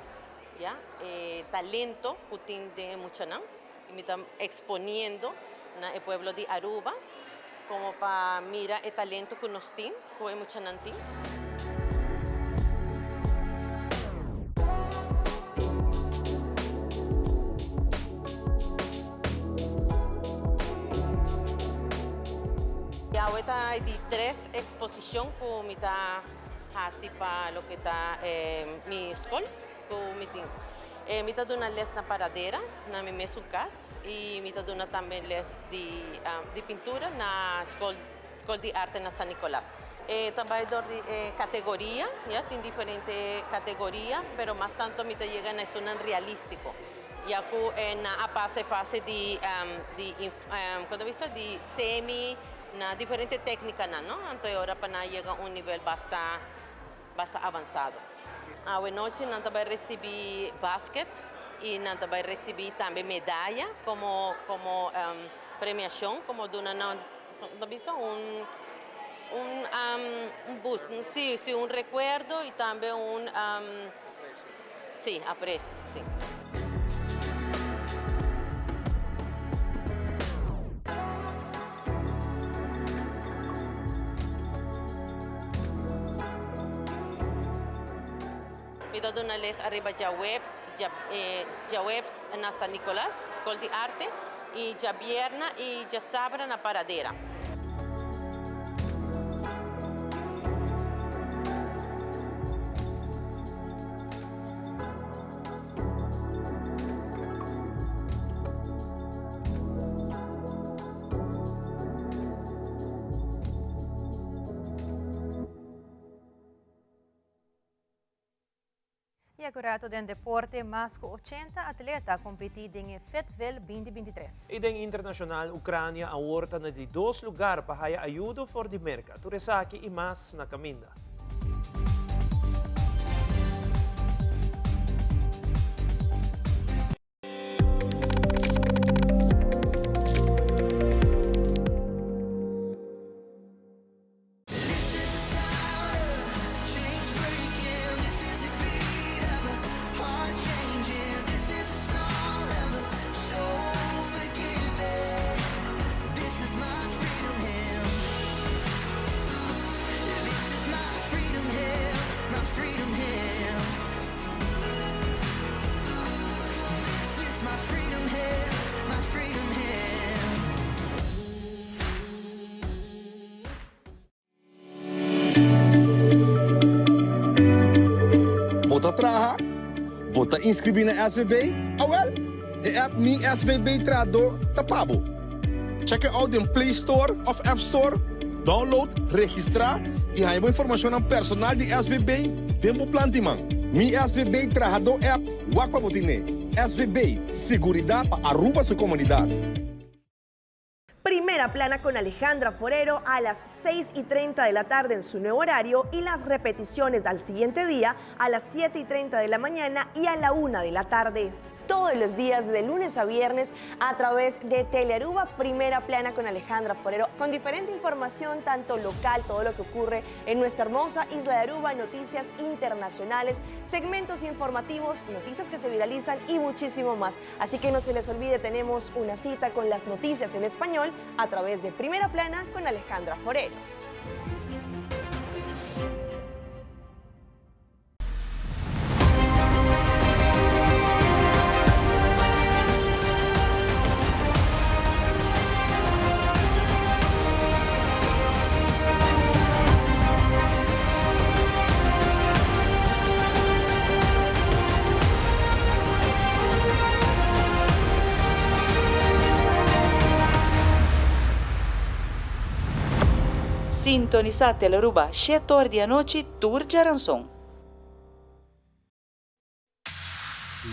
Speaker 4: talento que tem de Muchanán, e está exponiendo na el pueblo de Aruba, como para mirar el talento que nós temos, que é Muchanán tem. Ahorita hay 3 exposiciones que me está haciendo para lo que está mi escuela, que me está dando les na paradera, na mi mesulcas, y me está dando también les de pintura na escuela de arte na San Nicolás. También de categoría, ya tiene diferentes categorías, pero más tanto me está llegando a un realístico. Ya que na fase de semi na diferente técnica não? Então agora para chegar a nível bastante avançado. A noite nós também recebi basquete e nós também recebi também medalha como premiação, como dona boost, sim, recuerdo e também apreço, sim. Me está dando les arriba já webs na San Nicolás, Escola de Arte, e já vierna e já sábado na Paradera.
Speaker 3: E acurato den deporte, mais que 80 atletas competiram em Fayetteville 2023.
Speaker 2: E den internacional, Ucrânia awarda na de 2 lugares para haya ajuda for de merca. Turesaki e mais na caminda.
Speaker 20: Bota traha, bota inscrever na SVB, awel, de app Mi SVB Trado, tapabo. Check it out in Play Store of App Store, download, registra e há informação aan personal de SVB, tempo plantiman. Mi SVB Trado app, wakpa botine. SVB, seguridad para Aruba su comunidad.
Speaker 5: Primera plana con Alejandra Forero a las 6:30 de la tarde en su nuevo horario y las repeticiones al siguiente día a las 7:30 de la mañana y a la 1 de la tarde. Todos los días de lunes a viernes a través de Telearuba, Primera Plana con Alejandra Forero, con diferente información tanto local, todo lo que ocurre en nuestra hermosa isla de Aruba, noticias internacionales, segmentos informativos, noticias que se viralizan y muchísimo más. Así que no se les olvide, tenemos una cita con las noticias en español a través de Primera Plana con Alejandra Forero.
Speaker 6: Sintoniza Telearuba, 7 horas da noite, Tour Jaranson.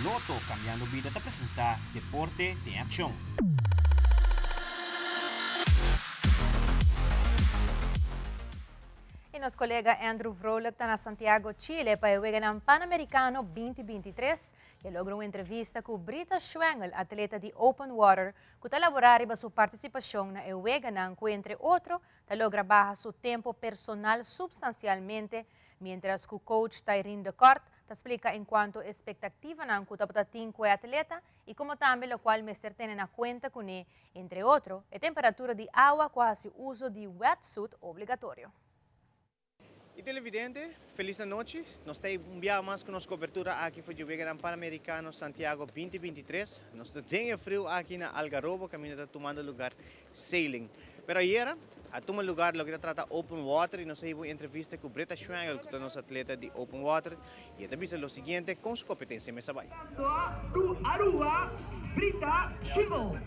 Speaker 7: Loto Cambiando Vida te presenta Deporte de Acción.
Speaker 3: E nosso colega Andrew Vrolik está na Santiago, Chile, para o Egan Pan-Americano 2023 e logra uma entrevista com Britta Schwengel, atleta de Open Water, que está elaborando sua participação na Egan, que entre outros, está logra bajar seu tempo personal substancialmente, mientras que o coach Tyrone Decort te explica en cuanto a expectativa na que está com o atleta e como também o qual me tem na conta com ele, entre outros, a temperatura de água quase uso de wetsuit obrigatório.
Speaker 8: E televidente, feliz noite. Nós temos um dia mais com nossa cobertura aqui foi o Egan Pan-Americano Santiago 2023. Nós temos frio aqui na Algarrobo, que está tomando lugar sailing. Pero ayer, a tomar lugar lo que trata Open Water e nós temos uma entrevista com Britta Schwengel, que é nossa atleta de Open Water. E ela diz o seguinte com sua competência em mesa vai.
Speaker 10: Aruba, Britta Schwengel.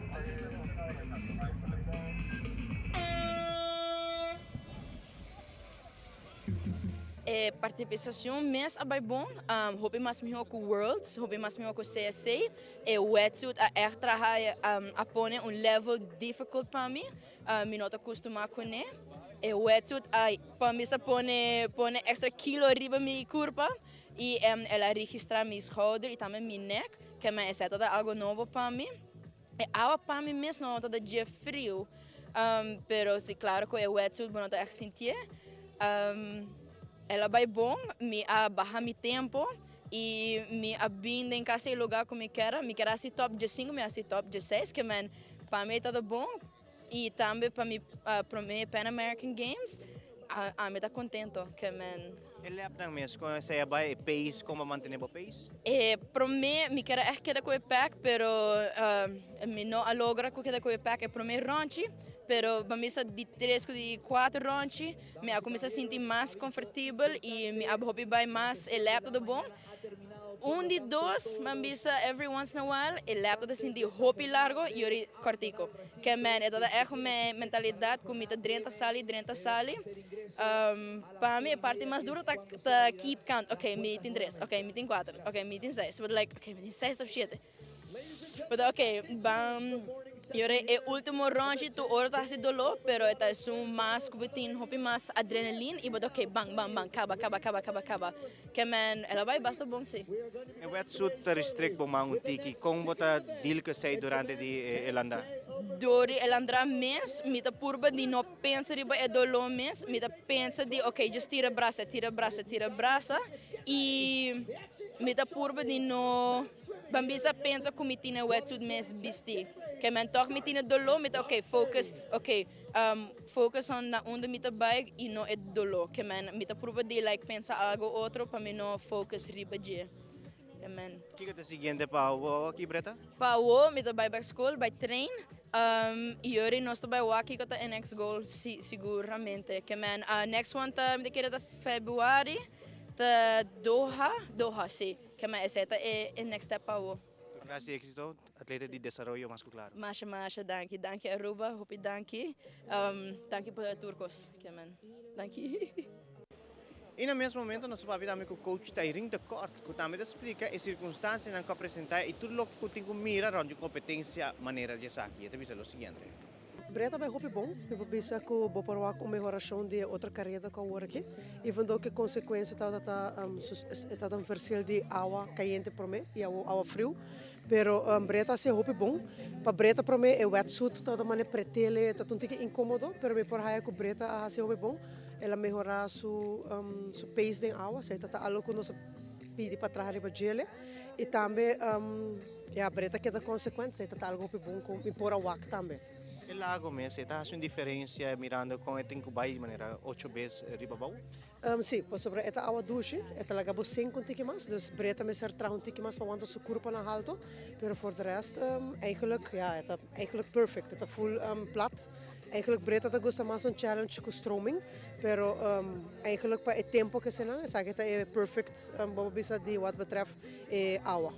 Speaker 11: Participação mês é bom, hobby mais melhor com Worlds, hobby mais melhor com CSA, e wetsuit é trabalhar a pôr level difficult para mim, me não acostumar com ele, e wetsuit para mim se põe extra quilo riba minha curva e ela registra minha shoulder e também minha neck, que é algo novo para mim, e água para mim mesmo não está de frio, pero se claro que o wetsuit não está sentir. Ela vai bom, me abaixar meu tempo e me abinda em casa lugar como me quero assim top de 5, me assim top de 6, que para mim está bom e também para mim Pan American Games, me está contento que
Speaker 8: Ele é para mim, quando você vai pace, como manter o pace?
Speaker 11: Para mim, me quero quedar com o pack, pero me não logra quedar com o pack, para mim ranchi, pero começa de 3 de 4 ronde, me começa a sentir mais confortável e me hopi vai mais o laptop bom. De 2, mambisa every once in a while, o laptop sentir hopi largo e ori cortico. Que man, é toda minha mentalidade com mita 30 sali. Para mim a parte mais dura tá keep count. Okay, me tem 3, okay, me tem 4, okay, me tem 6. But like, okay, me tem 6 of shit. But okay, é o último round, tu ora tá se dolor, pero é mais cubitin, hopi mais adrenalina e bodo okay, bang, acaba. Que man, ela vai basta bom sim.
Speaker 8: E wetsuit restrict bom mango tiki, como bota deal que sei durante de elanda?
Speaker 11: Dori elandra mes, mita purba de não pensa de é dolor mes, mita pensa de okay, just tira braça e mita purba de não bambisa pensa como tina wetsuit mes bisti. Que man toch met in het dollar met focus focus na onde mita bike e não é dolor que man mita prova de like pensa algo outro para mim não focus riba je que man
Speaker 8: que é o seguinte para o aqui Breta
Speaker 11: para o mita bike school by train e hoje nós tô by o aqui que tá next goal seguramente que man next one tá me querer tá February tá Doha sim que man essa é next step para o
Speaker 8: Gracias, éxito, atleta de desarrollo más claro.
Speaker 11: Masha, danke Aruba, hopi danke para Turcos, danke.
Speaker 8: E no mesmo momento, nós vamos ver com o coach Tairin de Corte, que também explica as circunstâncias que apresentar e tudo o que tem que mirar onde competência maneira de sair. E te o seguinte.
Speaker 12: Breta vai hopi bom, eu vou pensar que vou para uma melhoração de outra carreira que eu aqui, even though que consequência tá um versículo de água quente para mim e água frio, pero Breta se hopi bom, para Breta para mim é wetsuit toda maneira pretele, tá um tique incômodo, pero me por aí que Breta se hopi bom, ela melhorar su pace de água, se tá algo que nós pedi para trás para gele e também a Breta que dá consequência, tá algo hopi bom com por a wak também.
Speaker 8: O lago mesmo, está fazendo diferença mirando com tem que vai de maneira 8 vezes ribabau?
Speaker 12: Sim, por sobre esta água douche, esta lagabo 5 tique mais, dus Breta me ser trouw tique mais para quando su corpo na alto, pero for de rest eigenlijk perfect, esta full plat. Eigenlijk Breta tá gosta mais challenge com stroming, pero eigenlijk para o tempo que se não, sabe que é perfect, bisa de wat betreft água.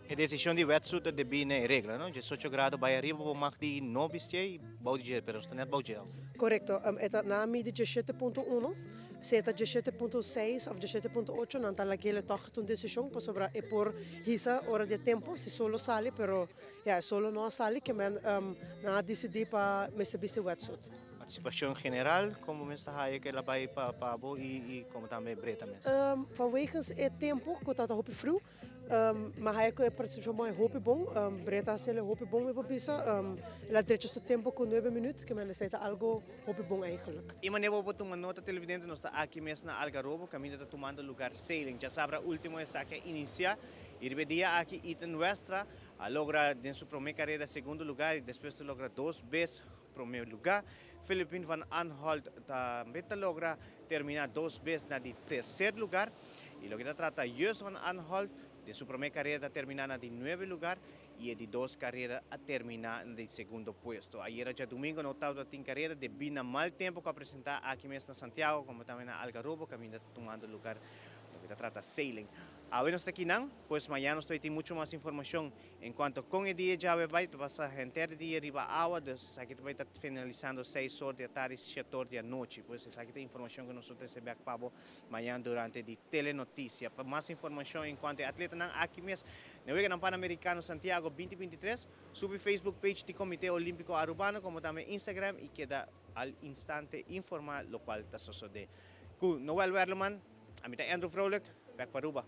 Speaker 8: A decisão de wetsuit de bem é regra, não? De 18 graus vai arriba, vou mais de 9 e bom dia, pero está net bom dia.
Speaker 12: Correto, esta na mide 17.1, se está 17.6 ou 17.8, não está naquele toque de decisão para sobrar e por essa hora de tempo, se solo sale, pero solo não sale que na decidir para me servir wetsuit.
Speaker 8: Participação general, como me está aí que ela vai para Pabo e como também Breta mesmo.
Speaker 12: Vanwege o tempo que está hopi frio, mas aí que a participação é hopi bom, Breta se ele hopi bom e vou pensar, ela deixa o tempo com 9 minutos, que me necessita algo hopi bom eigenlijk.
Speaker 8: E maneira vou botar uma nota televidente, nós está aqui mesmo na Algarrobo, caminho está tomando lugar sailing, já sabe a última saque iniciar. E dia aqui Ethan Westra logra em sua primeira carreira segundo lugar e depois logra 2 vezes primeiro lugar. Philippine Van Aanholt também logra terminar 2 vezes na de terceiro lugar. E o que trata Joost Van Aanholt de sua primeira carreira terminar na de 9 lugar e de 2 carreiras a terminar de segundo posto. Ayer já domingo no tal tem carreira de bina mal tempo que apresentar aqui mesmo na Santiago como também na Algarrobo, caminho tomando lugar que trata sailing. Ahora está aquí, pues mañana nos trae mucho más información en cuanto con el día ya va a gente de día arriba agua, entonces aquí va a estar finalizando 6 horas de tarde, 7 horas de noche, pues esa es la información que nosotros se ve mañana durante de Telenoticia. Para más información en cuanto a atleta aquí mismo, en el Panamericano Santiago 2023, sube Facebook page del Comité Olímpico Arubano, como también Instagram y queda al instante informar lo cual está sucediendo. Noel Werleman, a mí Andrew Vrolijk, back para Aruba.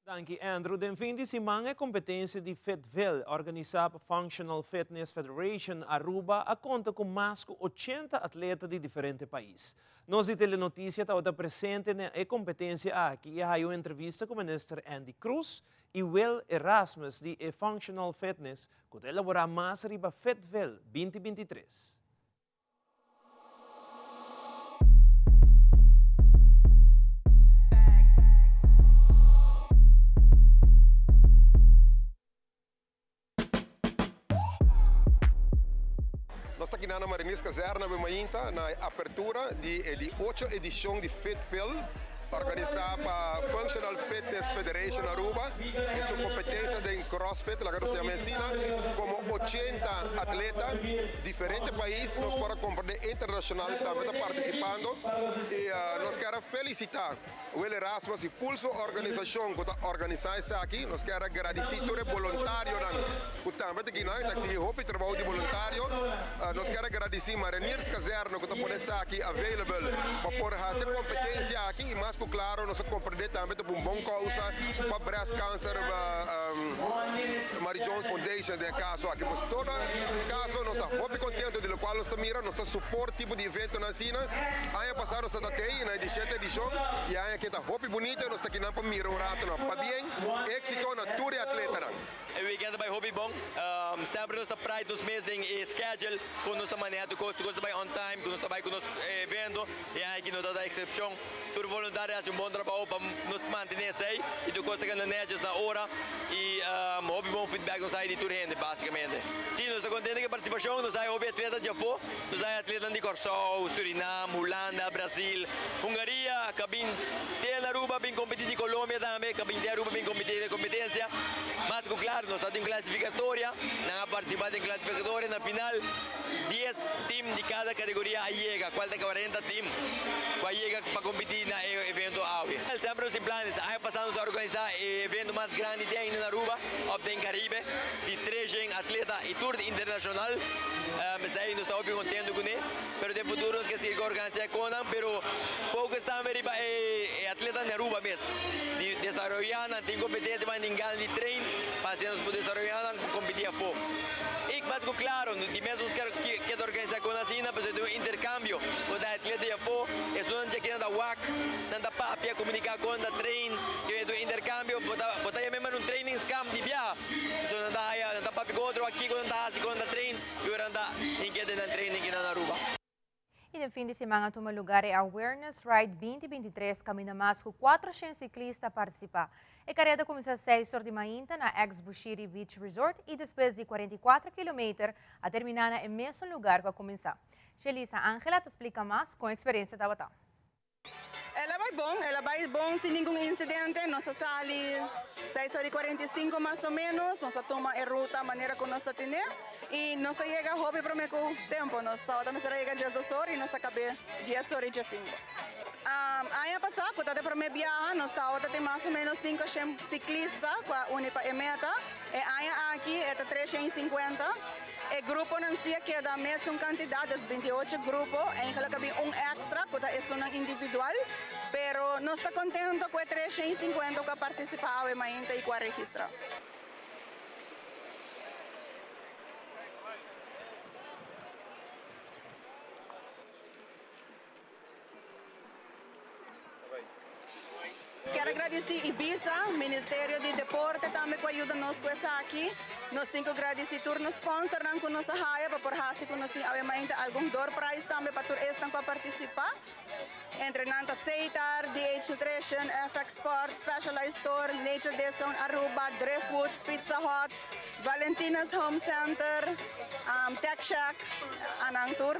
Speaker 2: Dank Andrew. Den fim de semana, a competência de Fitville, organizada pela Functional Fitness Federation Aruba, a conta com mais de 80 atletas de diferentes países. Nós de Telenotícia está presente na competência aqui e há uma entrevista com o ministro Andy Cruz e Will Erasmus de Functional Fitness, que vai elaborar mais riba Fitville 2023.
Speaker 13: na Marinis Caserna Bemainta na apertura de 8 edição de FitFil, organizada para Functional Fitness Federation Aruba. Esta competência de CrossFit, la que se llama Encina, como 80 atletas, diferentes países, nós para compreender internacional também está participando. E nós queremos felicitar o Erasmus e a organização que está organizando isso aqui. Nós queremos agradecer todo o voluntário que também aqui não está se roupa trabalho de voluntário. Nós queremos agradecer Mariners Caserna que está por isso aqui available para por essa competência aqui e mais claro, nós compreender também uma boa causa para breast cancer, Mary Jones Foundation de caso aqui. Mas todo caso nós estamos muito contentes do qual nós estamos mirando, nós estamos suporte tipo de evento na China. Ano passado nós estamos aí na 17ª edição e ano que está muito bonito, nós estamos aqui para mirar um rato, para bem, êxito na tour atleta.
Speaker 14: O weekend vai hobby bom, sempre nós estamos pride nos meses de schedule, quando nós estamos manejando coisas, quando nós estamos on time, quando nós estamos com nos evento e aqui não dá exceção. Todo voluntário faz bom trabalho para nos manter aí e tu consegue ganhar na hora e hobby bom feedback nos aí de tudo gente basicamente. Sim, nós estamos contentes com a participação, nós aí hobby atleta de Japão, nós aí atleta de Corsol, Suriname, Holanda, Brasil, Hungria, cabin de Aruba, bem competido de Colômbia também, cabin de Aruba bem competido de competência. Mas claro, nós estamos em classificatória, na participar em classificatória na final 10 times de cada categoria aí chega, quase 40 times, vai chegar para competir na evento AUE. Sempre os planos, aí passamos a organizar evento mais grande de ainda na Aruba, tem Caribe, de 3 atletas e tour internacional. Mas aí nós estamos bem contentes com ele, mas no futuro nós queremos organizar com ele, mas pouco estamos é atleta na Aruba mesmo. De desarrollando, tem competência para ninguém de treino, para nós poder desarrollar competir a fogo. E mas claro, de mesmo que organizar com a China, mas tem um intercâmbio com a atleta de fogo, é só não tinha nada WAC, nada papia comunicar com a treino, que é do intercâmbio, botar mesmo um training camp de viagem, só nada papia com outro aqui com a treino, e agora anda ninguém tem treino aqui na Aruba.
Speaker 3: E no fim de semana, toma lugar a Awareness Ride 2023, caminha mais com 400 ciclistas a participar. A carreira começa às 6 horas de manhã na ex-Bushiri Beach Resort e depois de 44 km a terminar no mesmo lugar para começar. Gelisa Angela te explica mais com a experiência da Batão.
Speaker 11: Ela vai bom sem nenhum incidente, nós saímos 6h45 mais ou menos, nós tomamos a ruta, a maneira que nós temos e nós chegamos hobby para o tempo, nós estamos chegando às 2 horas e nós acabamos 10h15. Ano passado, quando eu para minha viagem, nós estamos mais ou menos 5 ciclistas, com a única meta, e ano aqui é 350. O grupo não se queda a mesma quantidade, 28 grupos, em que cabe extra, porque é individual, mas nós estamos contentes com 350 que participaram e com a registra. Quero agradecer Ibiza, Ministério de Deporte, também que ajuda-nos com essa aqui. Nós temos que agradecer todos os sponsors que nos apoiam, para por assim que nós temos algum door prize também para todos estes que participar. Entre Nanta Seitar, DH Nutrition, FX Sport, Specialized Store, Nature Discount, Aruba, Driftwood, Pizza Hut, Valentina's Home Center, Tech Shack, Anang Tour.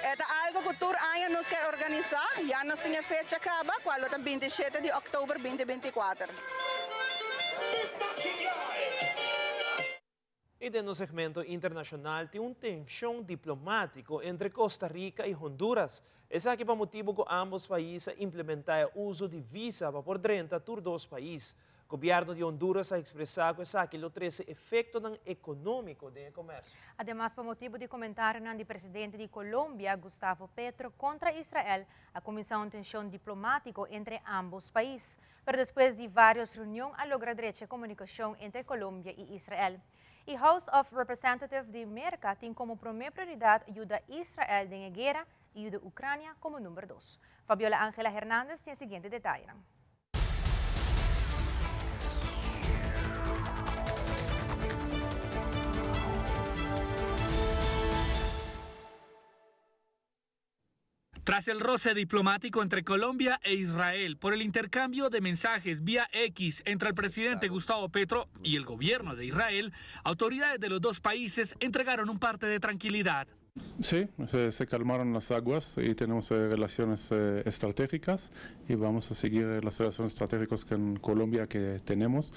Speaker 11: É algo que o tour año nos quer organizar, já nós temos fecha acaba, qual é 27 de outubro 2024.
Speaker 2: E no segmento internacional tem tensão diplomático entre Costa Rica e Honduras. Esse aqui é o motivo que ambos países implementaram o uso de visa para por dentro dos dois países. O governo de Honduras ha expressado que essa aquilo traz efeito econômico do comércio.
Speaker 3: Además, por motivo de comentário do presidente de Colômbia, Gustavo Petro, contra Israel, a começar uma tensão diplomática entre ambos países. Mas depois de várias reuniões, a logra direita comunicação entre Colômbia e Israel. E House of Representatives de América tem como primeira prioridade ajuda Israel na guerra e ajuda Ucrânia como número 2. Fabiola Ángela Hernández tem o seguinte detalhe.
Speaker 1: Tras el roce diplomático entre Colombia e Israel por el intercambio de mensajes vía X entre el presidente Gustavo Petro y el gobierno de Israel, autoridades de los dos países entregaron un parte de tranquilidad.
Speaker 15: Sí, se calmaron las aguas y tenemos relaciones estratégicas y vamos a seguir las relaciones estratégicas con Colombia que tenemos,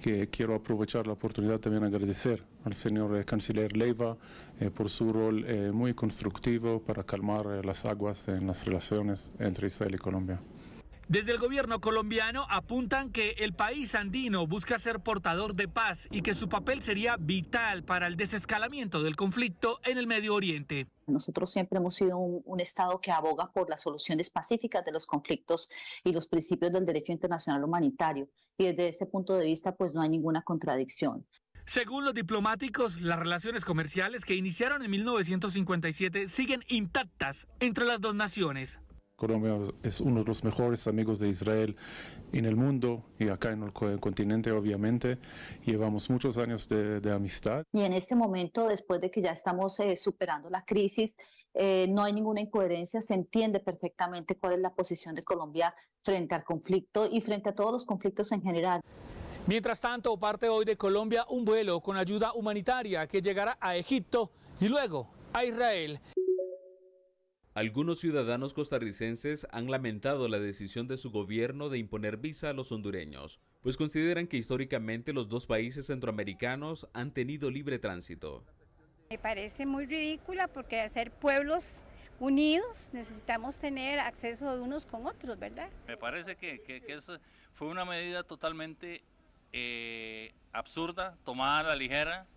Speaker 15: que quiero aprovechar la oportunidad también agradecer al señor canciller Leiva por su rol muy constructivo para calmar las aguas en las relaciones entre Israel y Colombia.
Speaker 1: Desde el gobierno colombiano apuntan que el país andino busca ser portador de paz y que su papel sería vital para el desescalamiento del conflicto en el Medio Oriente.
Speaker 16: Nosotros siempre hemos sido un Estado que aboga por las soluciones pacíficas de los conflictos y los principios del derecho internacional humanitario. Y desde ese punto de vista, pues no hay ninguna contradicción.
Speaker 1: Según los diplomáticos, las relaciones comerciales que iniciaron en 1957 siguen intactas entre las dos naciones.
Speaker 15: Colombia es uno de los mejores amigos de Israel en el mundo y acá en el continente, obviamente. Llevamos muchos años de amistad.
Speaker 16: Y en este momento, después de que ya estamos superando la crisis, no hay ninguna incoherencia. Se entiende perfectamente cuál es la posición de Colombia frente al conflicto y frente a todos los conflictos en general.
Speaker 1: Mientras tanto, parte hoy de Colombia un vuelo con ayuda humanitaria que llegará a Egipto y luego a Israel.
Speaker 17: Algunos ciudadanos costarricenses han lamentado la decisión de su gobierno de imponer visa a los hondureños, pues consideran que históricamente los dos países centroamericanos han tenido libre tránsito.
Speaker 18: Me parece muy ridícula porque al ser pueblos unidos necesitamos tener acceso de unos con otros, ¿verdad?
Speaker 19: Me parece que fue una medida totalmente absurda, tomada a la ligera.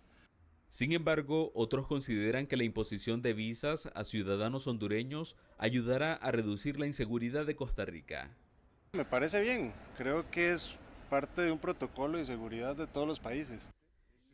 Speaker 17: Sin embargo, otros consideran que la imposición de visas a ciudadanos hondureños ayudará a reducir la inseguridad de Costa Rica.
Speaker 21: Me parece bien, creo que es parte de un protocolo de seguridad de todos los países.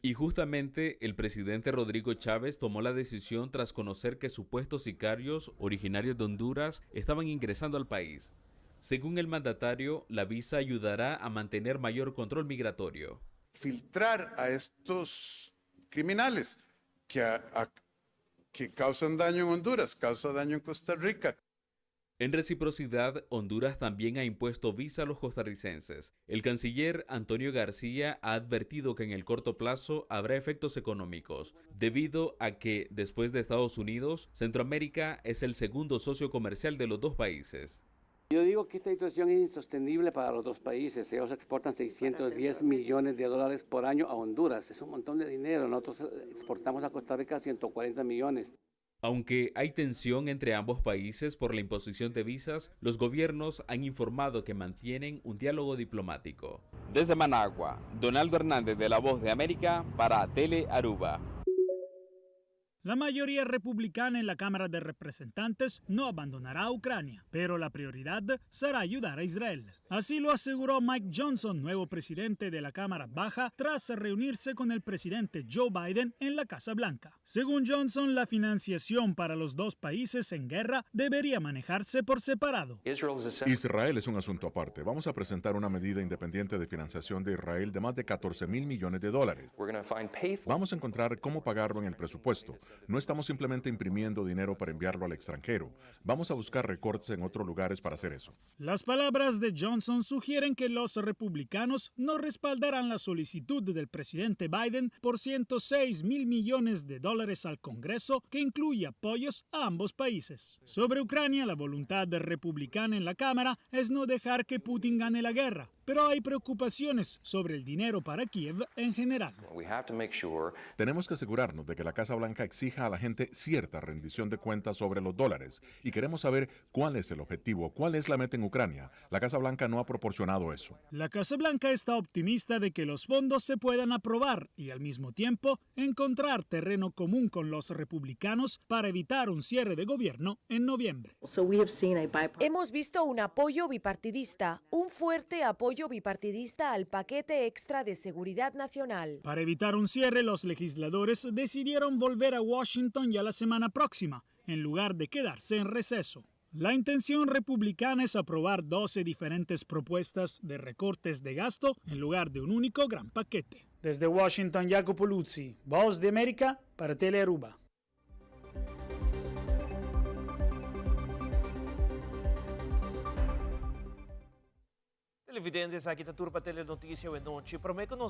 Speaker 17: Y justamente el presidente Rodrigo Chávez tomó la decisión tras conocer que supuestos sicarios originarios de Honduras estaban ingresando al país. Según el mandatario, la visa ayudará a mantener mayor control migratorio.
Speaker 27: Filtrar a estos criminales que causan daño en Honduras, causan daño en Costa Rica.
Speaker 17: En reciprocidad, Honduras también ha impuesto visa a los costarricenses. El canciller Antonio García ha advertido que en el corto plazo habrá efectos económicos, debido a que, después de Estados Unidos, Centroamérica es el segundo socio comercial de los dos países.
Speaker 28: Yo digo que esta situación es insostenible para los dos países. Ellos exportan 610 millones de dólares por año a Honduras. Es un montón de dinero. Nosotros exportamos a Costa Rica 140 millones.
Speaker 17: Aunque hay tensión entre ambos países por la imposición de visas, los gobiernos han informado que mantienen un diálogo diplomático.
Speaker 29: Desde Managua, Donaldo Hernández de La Voz de América para Tele Aruba.
Speaker 30: La mayoría republicana en la Cámara de Representantes no abandonará a Ucrania, pero la prioridad será ayudar a Israel. Así lo aseguró Mike Johnson, nuevo presidente de la Cámara Baja, tras reunirse con el presidente Joe Biden en la Casa Blanca. Según Johnson, la financiación para los dos países en guerra debería manejarse por separado.
Speaker 31: Israel es un asunto aparte. Vamos a presentar una medida independiente de financiación de Israel de más de 14,000 millones de dólares. Vamos a encontrar cómo pagarlo en el presupuesto. No estamos simplemente imprimiendo dinero para enviarlo al extranjero. Vamos a buscar recortes en otros lugares para hacer eso.
Speaker 30: Las palabras de Johnson sugieren que los republicanos no respaldarán la solicitud del presidente Biden por 106,000 millones de dólares al Congreso, que incluye apoyos a ambos países. Sobre Ucrania, la voluntad republicana en la Cámara es no dejar que Putin gane la guerra, pero hay preocupaciones sobre el dinero para Kiev en general.
Speaker 31: Tenemos que asegurarnos de que la Casa Blanca exija a la gente cierta rendición de cuentas sobre los dólares y queremos saber cuál es el objetivo, cuál es la meta en Ucrania. La Casa Blanca no ha proporcionado eso.
Speaker 30: La Casa Blanca está optimista de que los fondos se puedan aprobar y al mismo tiempo encontrar terreno común con los republicanos para evitar un cierre de gobierno en noviembre.
Speaker 32: Hemos visto un apoyo bipartidista, un fuerte apoyo bipartidista al paquete extra de seguridad nacional.
Speaker 30: Para evitar un cierre, los legisladores decidieron volver a Washington ya la semana próxima, en lugar de quedarse en receso. La intención republicana es aprobar 12 diferentes propuestas de recortes de gasto en lugar de un único gran paquete. Desde Washington, Jacopo Luzzi, Voz de América para Tele Aruba.
Speaker 2: Televidentes, aqui está turpa Telenotícia de noite. Prometo que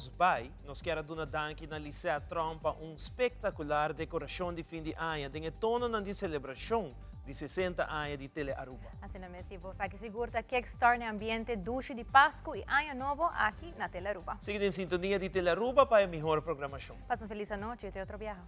Speaker 2: nos quer dar danke na Licea Trompa espetacular decoração de fim de ano, de tono de celebração de 60 anos de Tele Aruba.
Speaker 3: Assim mesmo, você aqui segura que estar no ambiente duche de Páscoa e Ano Novo aqui na Tele Aruba.
Speaker 2: Siga em sintonia de Tele Aruba para a melhor programação.
Speaker 3: Passa uma feliz noite e até outro viaje.